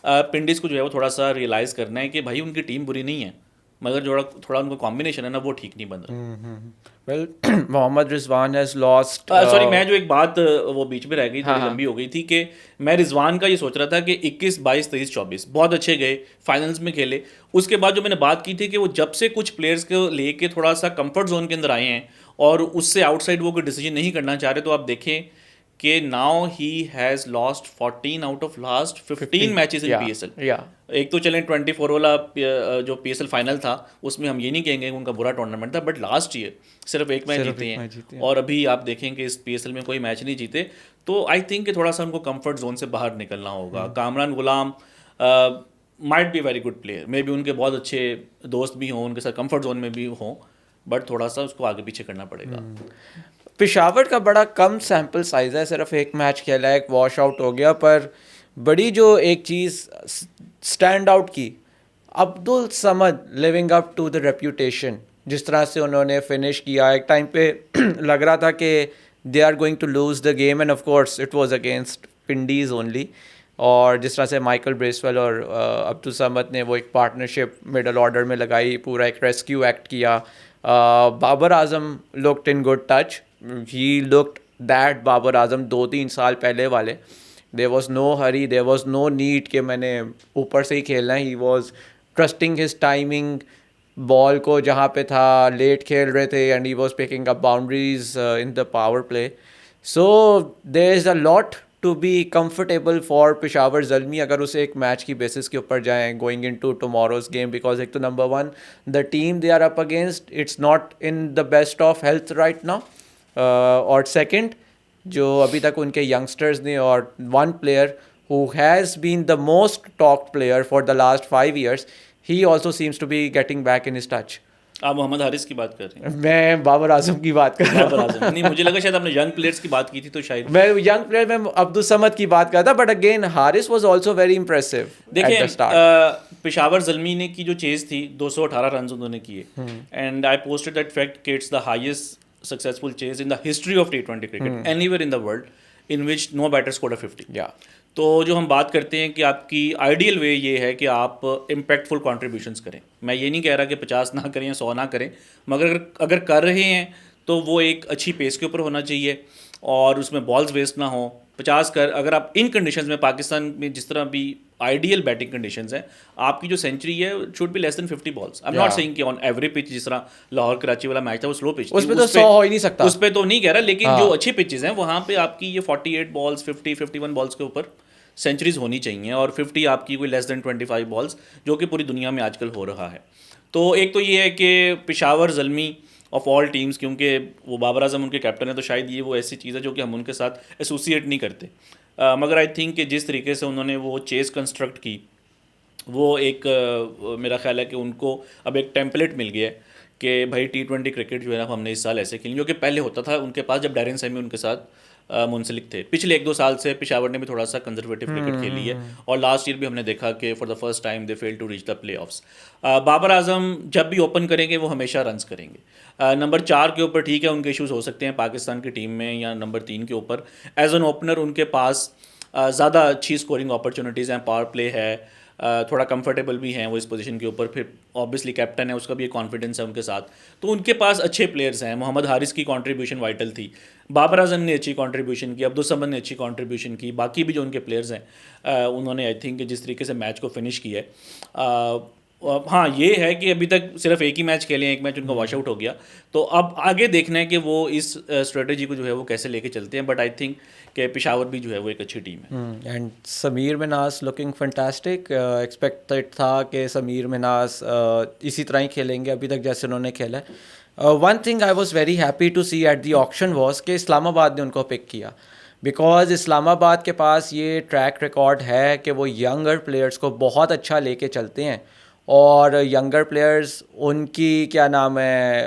पिंडीज़ को जो है वो थोड़ा सा रियलाइज़ करना है कि भाई उनकी टीम बुरी नहीं है, मगर जो थोड़ा उनका कॉम्बिनेशन है ना वो ठीक नहीं बन रहा। Well, Mohammad Rizwan has lost, sorry, मैं जो एक बात वो बीच में रह गई थी, हाँ, लंबी हो गई थी, कि मैं रिजवान का ये सोच रहा था कि 21, 22, 23, 24 बहुत अच्छे गए, फाइनल्स में खेले। उसके बाद जो मैंने बात की थी कि वो जब से कुछ प्लेयर्स को लेके थोड़ा सा कंफर्ट जोन के अंदर आए हैं और उससे आउटसाइड वो कोई डिसीजन नहीं करना चाह रहे, तो आप देखें कि now he has lost 14 out of last 15 matches in PSL। एक तो चलें 24 वाला जो PSL फाइनल था उसमें हम ये नहीं कहेंगे कि उनका बुरा टूर्नामेंट था, बट लास्ट ईयर सिर्फ एक मैच जीते हैं और अभी आप देखें कि इस PSL में कोई मैच नहीं जीते। तो आई थिंक कि थोड़ा सा उनको कंफर्ट जोन से बाहर निकलना होगा। Kamran Ghulam might be very good player, maybe उनके बहुत अच्छे दोस्त भी हों, उनके साथ कंफर्ट जोन में भी हों, बट थोड़ा सा उसको आगे पीछे करना पड़ेगा। पेशावर का बड़ा कम सैम्पल साइज़ है, सिर्फ एक मैच खेला है, एक वॉश आउट हो गया, पर बड़ी जो एक चीज़ स्टैंड आउट की, Abdul Samad living up to the reputation, जिस तरह से उन्होंने फिनिश किया। एक टाइम पे लग रहा था कि they are going to lose the game and of course it was against Pindiz only, और जिस तरह से माइकल ब्रेसवेल और अब्दुल समद ने वो एक पार्टनरशिप मिडल ऑर्डर में लगाई, पूरा एक रेस्क्यू एक्ट किया. Babar Azam looked in good touch. He looked that Babar Azam 2-3 साल पहले वाले. There was no hurry, there was no need कि मैंने ऊपर से ही खेलना है. He was trusting his timing, ball को जहाँ पे था लेट खेल रहे थे, and he was picking up boundaries in the power play. So there is a lot to be comfortable for Peshawar Zalmi अगर उसे एक मैच की बेसिस के ऊपर जाएं going into tomorrow's game. Because एक तो number one, the team they are up against, it's not in the best of health right now. और सेकंड, जो अभी तक उनके यंगस्टर्स ने, और one player who has been the most talked player for the last 5 years, he also seems to be getting back in his touch. आप मोहम्मद हारिस की बात कर रहे हैं? मैं बाबर आजम की बात कर रहा बाबर आजम नहीं, मुझे लगा शायद आपने यंग प्लेयर्स की बात की थी तो शायद. मैं यंग प्लेयर में अब्दुल समद की बात कर रहा था, but again Haris was also very impressive at the देखिए, स्टार्ट. पेशावर ज़ल्मी ने की जो चेज थी 218 रन उन्होंने किए, and I posted that fact कि it's the highest successful chase in the history of T20 cricket anywhere in the world in which no batter scored a 50. या तो जो हम बात करते हैं कि आपकी आइडियल वे ये है कि आप इम्पैक्टफुल कॉन्ट्रीब्यूशंस करें. मैं ये नहीं कह रहा कि 50 ना करें या 100 ना करें, मगर अगर कर रहे हैं तो वो एक अच्छी पेस के ऊपर होना चाहिए और उसमें बॉल्स वेस्ट ना हो. 50 कर, अगर आप इन कंडीशंस में, पाकिस्तान में जिस तरह भी आइडियल बैटिंग कंडीशंस हैं, आपकी जो सेंचुरी है should be less than 50 balls. I am not saying कि ऑन एवरी पिच, जिस तरह लाहौर कराची वाला मैच था वो स्लो पिच, उस पे तो 100 हो ही नहीं सकता, उस पे तो नहीं कह रहा, लेकिन जो अच्छी पिचेस हैं वहाँ पे आपकी ये 48 बॉल्स, 51 बॉल्स के ऊपर सेंचुरीज होनी चाहिए, और 50 आपकी कोई लेस देन 25 बॉल्स, जो कि पूरी दुनिया में आजकल हो रहा है. तो एक तो ये है कि Peshawar Zalmi of all teams, क्योंकि वो बाबर आजम उनके कैप्टन है, तो शायद ये वो ऐसी चीज़ है जो कि हम उनके साथ एसोसिएट नहीं करते. मगर आई थिंक कि जिस तरीके से उन्होंने वो चेस कंस्ट्रक्ट की, वो एक मेरा ख्याल है कि उनको अब एक टेम्पलेट मिल गया है कि भाई T20 क्रिकेट जो है ना हमने इस साल ऐसे खेली, जो कि पहले होता था उनके पास जब डैरेन सैमी उनके साथ मुंसलिक थे. पिछले 1-2 साल से पेशावर ने भी थोड़ा सा कंजर्वेटिव क्रिकेट खेली है, और लास्ट ईयर भी हमने देखा कि for the first time they fail to reach the playoffs. Babar Azam जब भी ओपन करेंगे वो हमेशा रन्स करेंगे. नंबर 4 के ऊपर ठीक है उनके इशूज़ हो सकते हैं पाकिस्तान की टीम में, या नंबर 3 के ऊपर एज एन ओपनर उनके पास ज़्यादा अच्छी स्कोरिंग अपॉर्चुनिटीज़ हैं, पावर प्ले है, थोड़ा कंफर्टेबल भी हैं वो इस पोजीशन के ऊपर. फिर ऑब्वियसली कैप्टन है, उसका भी एक कॉन्फिडेंस है उनके साथ, तो उनके पास अच्छे प्लेयर्स हैं. मोहम्मद हारिस की कंट्रीब्यूशन वाइटल थी, बाबर आजम ने अच्छी कंट्रीब्यूशन की, अब्दुल समद ने अच्छी कंट्रीब्यूशन की, बाकी भी जो उनके प्लेयर्स हैं उन्होंने आई थिंक जिस तरीके से मैच को फिनिश किया है. हाँ, ये है कि अभी तक सिर्फ एक ही मैच खेले हैं, एक मैच उनका वॉश आउट हो गया, तो अब आगे देखना है कि वो इस स्ट्रेटजी को जो है वो कैसे लेके चलते हैं. बट आई थिंक कि पेशावर भी जो है वो एक अच्छी टीम है. And Sameer Minhas looking fantastic. Expected था कि समीर मिनास इसी तरह ही खेलेंगे अभी तक जैसे उन्होंने खेला है. One thing I was very happy to see at the auction was कि इस्लामाबाद ने उनको पिक किया, बिकॉज इस्लामाबाद के पास ये ट्रैक रिकॉर्ड है कि वो यंगर प्लेयर्स को बहुत अच्छा लेके चलते हैं, और यंगर प्लेयर्स उनकी क्या नाम है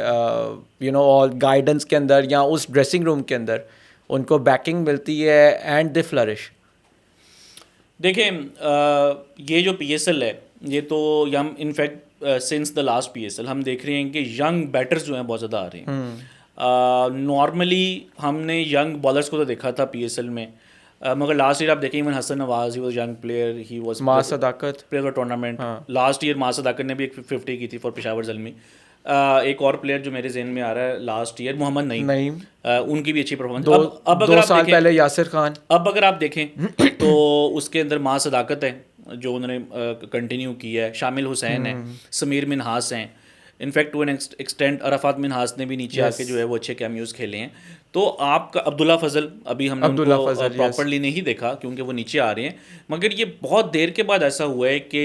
यू नो और गाइडेंस के अंदर या उस ड्रेसिंग रूम के अंदर उनको बैकिंग मिलती है एंड दे फ्लरिश. देखें, ये जो PSL है ये तो हम in fact since the last PSL हम देख रहे हैं कि यंग बैटर्स जो हैं बहुत ज़्यादा आ रहे हैं. नॉर्मली हमने यंग बॉलर्स को तो देखा था PSL में, मगर लास्ट ईयर आप देखें even Hasan Nawaz, he was young player, he was Maaz Sadaqat player of tournament. Last year Maaz Sadaqat ने भी एक 50 की थी फॉर पेशावर ज़ल्मी. एक और प्लेयर जो मेरे जहन में आ रहा है लास्ट ईयर, मोहम्मद नईम, उनकी भी अच्छी परफॉर्मेंस. अब अगर 2 आप साल देखें, पहले यासिर खान, अब अगर आप देखें तो उसके अंदर मां सदाकत है जो उन्होंने कंटिन्यू किया है, शामिल हुसैन है, समीर मिनहास हैं, in fact to an extent Arafat Minhas ने भी नीचे आके जो है वो अच्छे कैमियोज खेले हैं. तो आपका अब्दुल्ला फजल, अभी हमने उनको प्रॉपरली नहीं देखा क्योंकि वो नीचे आ रहे हैं, मगर ये बहुत देर के बाद ऐसा हुआ है कि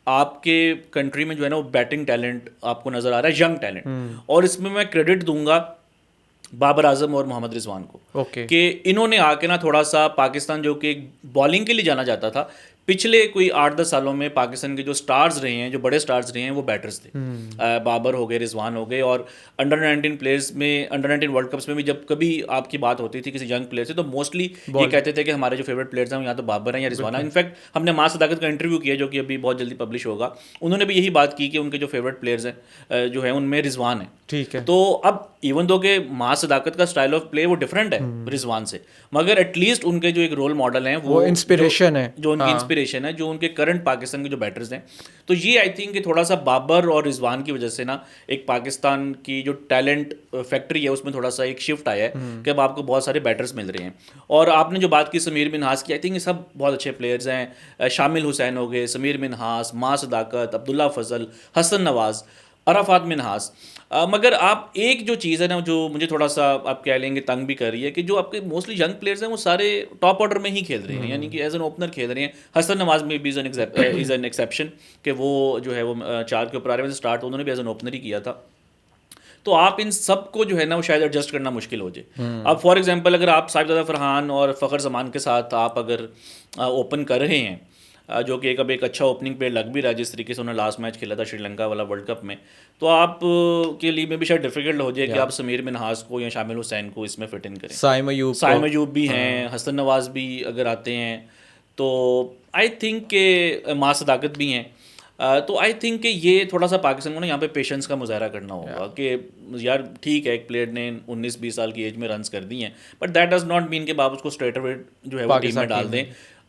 आपके कंट्री में जो है ना वो बैटिंग टैलेंट आपको नज़र आ रहा है, यंग टैलेंट. और इसमें मैं क्रेडिट दूंगा बाबर आजम और मोहम्मद रिजवान को, कि इन्होंने आके ना थोड़ा सा पाकिस्तान जो कि बॉलिंग के लिए जाना जाता था, पिछले कोई 8-10 सालों में पाकिस्तान के जो स्टार्स रहे हैं, जो बड़े स्टार्स रहे हैं, वो बैटर्स थे. बाबर हो गए, रिजवान हो गए, और अंडर 19 प्लेयर्स में, अंडर 19 वर्ल्ड कप्स में भी जब कभी आपकी बात होती थी किसी यंग प्लेयर से, तो मोस्टली ये कहते थे कि हमारे जो फेवरेट प्लेयर्स हैं या तो बाबर हैं या रिजवान है. इनफैक्ट हमने मां सदाकत का इंटरव्यू किया जो कि अभी बहुत जल्दी पब्लिश होगा, उन्होंने भी यही बात की कि उनके जो फेवरेट प्लेयर्स हैं जो है उनमें रिजवान है. ठीक है. तो अब इवन दो के माँ सदाकत का स्टाइल ऑफ प्ले वो डिफरेंट है रिजवान से, मगर एटलीस्ट उनके जो एक रोल मॉडल हैं वो इंस्पिरेशन है, जो उनकी इंस्पिरेशन है, जो उनके करंट पाकिस्तान के जो बैटर्स हैं। तो ये आई थिंक कि थोड़ा सा बाबर और रिजवान की वजह से ना एक पाकिस्तान की जो टैलेंट फैक्ट्री है उसमें थोड़ा सा एक शिफ्ट आया है कि अब आपको बहुत सारे बैटर्स मिल रहे हैं। और आपने जो बात की समीर मिन्हास की, आई थिंक ये सब बहुत अच्छे प्लेयर्स हैं। शामिल हुसैन हो गए, समीर मिन्हास, माँ सदाकत, अब्दुल्ला फजल, हसन नवाज, अराफात मिन्हास। मगर आप एक जो चीज़ है ना जो मुझे थोड़ा सा आप कह लेंगे तंग भी कर रही है कि जो आपके मोस्टली यंग प्लेयर्स हैं वो सारे टॉप ऑर्डर में ही खेल रहे हैं, यानी कि एज एन ओपनर खेल रहे हैं। हसन नवाज में भी इज़ एन एक्सेप्शन कि वो जो है वो 4 के ऊपर आ रहे हैं स्टार्ट, उन्होंने भी एज एन ओपनर ही किया था। तो आप इन सब को जो है ना वो शायद एडजस्ट करना मुश्किल हो जाए। अब फॉर एग्जांपल अगर आप साहिबजादा फरहान और फ़खर जमान के साथ आप अगर ओपन कर रहे हैं, जो कि एक अच्छा ओपनिंग प्लेयर लग भी रहा है जिस तरीके से उन्होंने लास्ट मैच खेला था श्रीलंका वाला वर्ल्ड कप में, तो आप के लिए में भी शायद डिफिकल्ट हो जाए कि आप समीर मिन्हास को या शामिल हुसैन को इसमें फिट इन करें। साइम अयूब भी हैं, हसन नवाज भी अगर आते हैं तो आई थिंक के माँ सदाकत भी हैं। तो आई थिंक कि ये थोड़ा सा पाकिस्तान को ना यहाँ पे पेशेंस का मुजाहरा करना होगा कि यार ठीक है एक प्लेयर ने 19-20 साल की एज में रन्स कर दी हैं, but that does not mean कि आप उसको स्ट्रेट अवे जो है वो टीम में डाल दें।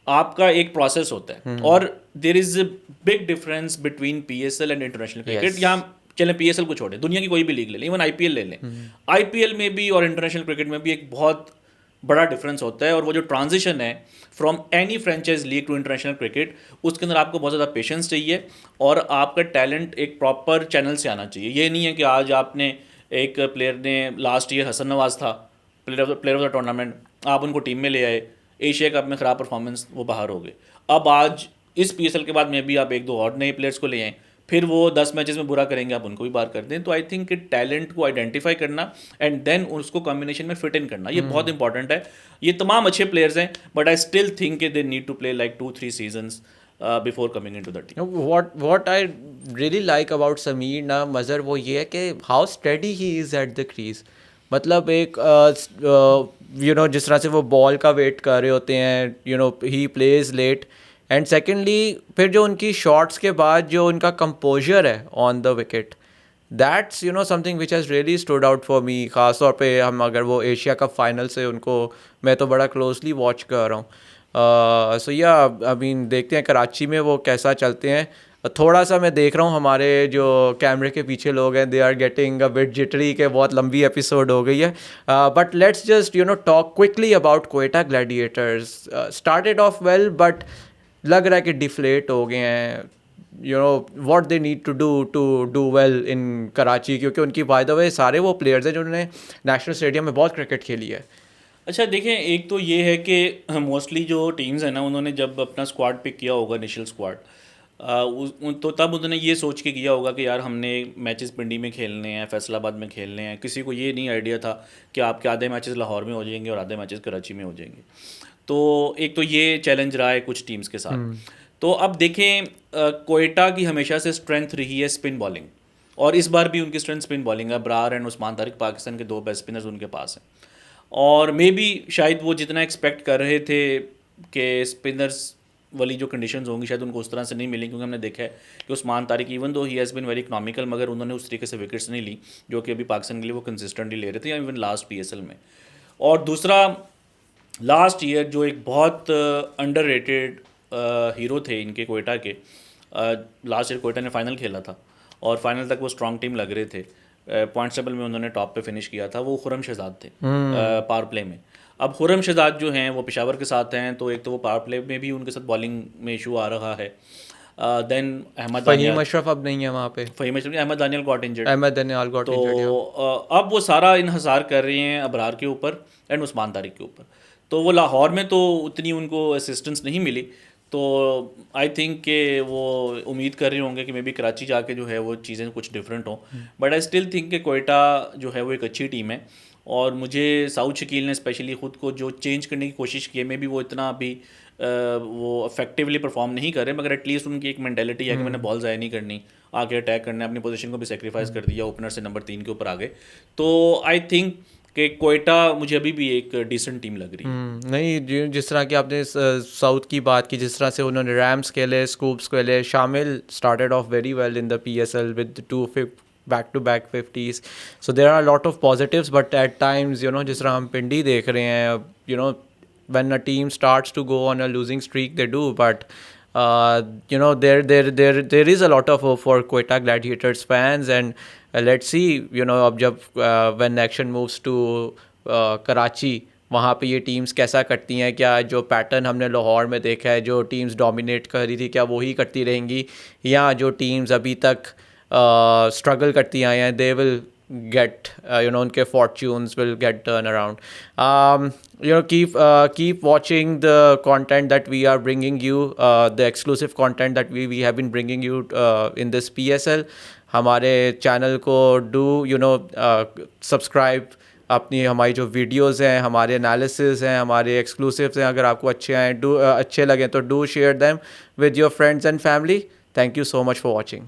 आपका एक प्रोसेस होता है और there is a big difference between PSL and international cricket. यहाँ चलें पीएसएल को छोड़ें, दुनिया की कोई भी लीग ले लें, इवन आईपीएल ले लें, आईपीएल में भी और इंटरनेशनल क्रिकेट में भी एक बहुत बड़ा डिफरेंस होता है। और वो जो ट्रांजिशन है from any franchise league to international cricket, उसके अंदर आपको बहुत ज़्यादा पेशेंस चाहिए और आपका टैलेंट एक प्रॉपर चैनल से आना चाहिए। ये नहीं है कि आज आपने एक प्लेयर ने लास्ट ईयर हसन नवाज था प्लेयर ऑफ द टूर्नामेंट, आप उनको टीम में ले आए, एशिया कप में ख़राब परफॉर्मेंस वो बाहर हो गए। अब आज इस पीएसएल के बाद में भी आप 1-2 और नए प्लेयर्स को ले आएँ, फिर वो 10 मैचेस में बुरा करेंगे, आप उनको भी बाहर कर दें। तो आई थिंक कि टैलेंट को आइडेंटिफाई करना एंड देन उसको कॉम्बिनेशन में फिट इन करना ये बहुत इंपॉर्टेंट है। ये तमाम अच्छे प्लेयर्स हैं बट आई स्टिल थिंक कि they need to play like 2-3 seasons before coming into the team. what I really like about Sameer ना मज़र वो ये है कि how steady he is at the crease. मतलब एक जिस तरह से वो बॉल का वेट कर रहे होते हैं, he plays late, and secondly फिर जो उनकी शॉट्स के बाद जो उनका कंपोजर है on the wicket, that's something which has really stood out for me. ख़ास तौर पे हम अगर वो एशिया कप फाइनल से उनको मैं तो बड़ा क्लोजली वॉच कर रहा हूँ। सो या आई मीन देखते हैं कराची में वो कैसा चलते हैं। थोड़ा सा मैं देख रहा हूँ हमारे जो कैमरे के पीछे लोग हैं, they are getting a bit jittery के बहुत लंबी एपिसोड हो गई है। But let's just talk quickly about Quetta gladiators. Started off well but लग रहा है कि डिफ्लेट हो गए हैं। What they need to do well in Karachi, क्योंकि उनकी बाय द वे सारे वो प्लेयर्स हैं जिन्होंने नेशनल स्टेडियम में बहुत क्रिकेट खेली है। अच्छा देखें, एक तो ये है कि मोस्टली जो टीम्स हैं ना उन्होंने जब अपना स्क्वाड पिक किया होगा इनिशियल स्क्वाड, तो तब उन्होंने ये सोच के किया होगा कि यार हमने मैचेस पिंडी में खेलने हैं, फैसलाबाद में खेलने हैं। किसी को ये नहीं आइडिया था कि आपके आधे मैचेस लाहौर में हो जाएंगे और आधे मैचेस कराची में हो जाएंगे। तो एक तो ये चैलेंज रहा है कुछ टीम्स के साथ। तो अब देखें, कोयटा की हमेशा से स्ट्रेंथ रही है स्पिन बॉलिंग, और इस बार भी उनकी स्ट्रेंथ स्पिन बॉलिंग है। ब्रार एंड उस्मान तारिक पाकिस्तान के 2 बेस्ट स्पिनर्स उनके पास हैं, और मे बी शायद वो जितना एक्सपेक्ट कर रहे थे कि स्पिनर्स वाली जो कंडीशंस होंगी शायद उनको उस तरह से नहीं मिली, क्योंकि हमने देखा है कि Usman Tariq even though he has been very economical, मगर उन्होंने उस तरीके से विकेट्स नहीं ली जो कि अभी पाकिस्तान के लिए वो कंसिस्टेंटली ले रहे थे, या इवन लास्ट पीएसएल में। और दूसरा, लास्ट ईयर जो एक बहुत अंडररेटेड हीरो थे इनके कोयटा के, लास्ट ईयर कोयटा ने फाइनल खेला था और फाइनल तक वो स्ट्रॉन्ग टीम लग रहे थे। पॉइंट्स टेबल में उन्होंने टॉप पे फिनिश किया था, वो खुरम शहजाद थे पावर प्ले में। अब खुरम शहजाद जो हैं वो पेशावर के साथ हैं, तो एक तो वो पावर प्ले में भी उनके साथ बॉलिंग में इशू आ रहा है। देन फ़हीम अशरफ अब नहीं है वहाँ पे, फ़हीम अशरफ, अहमद दानियल गॉट इंजर्ड, तो अब वो सारा इन्हसार कर रहे हैं अबरार के ऊपर एंड उस्मान तारिक के ऊपर। तो वो लाहौर में तो उतनी उनको असिस्टेंस नहीं मिली, तो आई थिंक कि वो उम्मीद कर रहे होंगे कि मे बी कराची जाके जो है वो चीज़ें कुछ डिफरेंट हों। बट आई स्टिल थिंक कि कोयटा जो है वो एक अच्छी टीम है, और मुझे साउथ शकील ने स्पेशली ख़ुद को जो चेंज करने की कोशिश की है, मे बी वो इतना अभी वो इफेक्टिवली परफॉर्म नहीं कर रहे, मगर एटलीस्ट उनकी एक मेंटालिटी है कि मैंने बॉल ज़ाया नहीं करनी, आगे अटैक करना है, अपनी पोजीशन को भी सेक्रीफाइस कर दिया, ओपनर से नंबर 3 के ऊपर आ गए। तो आई थिंक कि कोयटा मुझे अभी भी एक डिसेंट टीम लग रही है। नहीं, जिस तरह की आपने साउथ की बात की, जिस तरह से उन्होंने रैम्स खेले, स्कूप्स खेले, शामिल started off very well in the PSL with back-to-back 50s. So there are a lot of positives, but at times, you know, जिस तरह हम पिंडी देख रहे हैं, you know, when a team starts to go on a losing streak, they do. But you know, there is a lot of hope for Quetta Gladiators fans, and let's see, you know, अब जब when action moves to Karachi, वहाँ पे ये teams कैसा करती हैं, क्या जो पैटर्न हमने लाहौर में देखा है, जो टीम्स डोमिनेट कर रही थी, क्या वही करती रहेंगी, या जो टीम्स अभी तक स्ट्रगल करती आई हैं, they will get you know, उनके fortunes will get turned around. You know, keep watching the content that we are bringing you, the exclusive content that we have been bringing you in this PSL. हमारे channel को do you know subscribe, अपनी हमारी जो videos हैं, हमारे analysis हैं, हमारे exclusives हैं, अगर आपको अच्छे लगें तो do share them with your friends and family. Thank you so much for watching.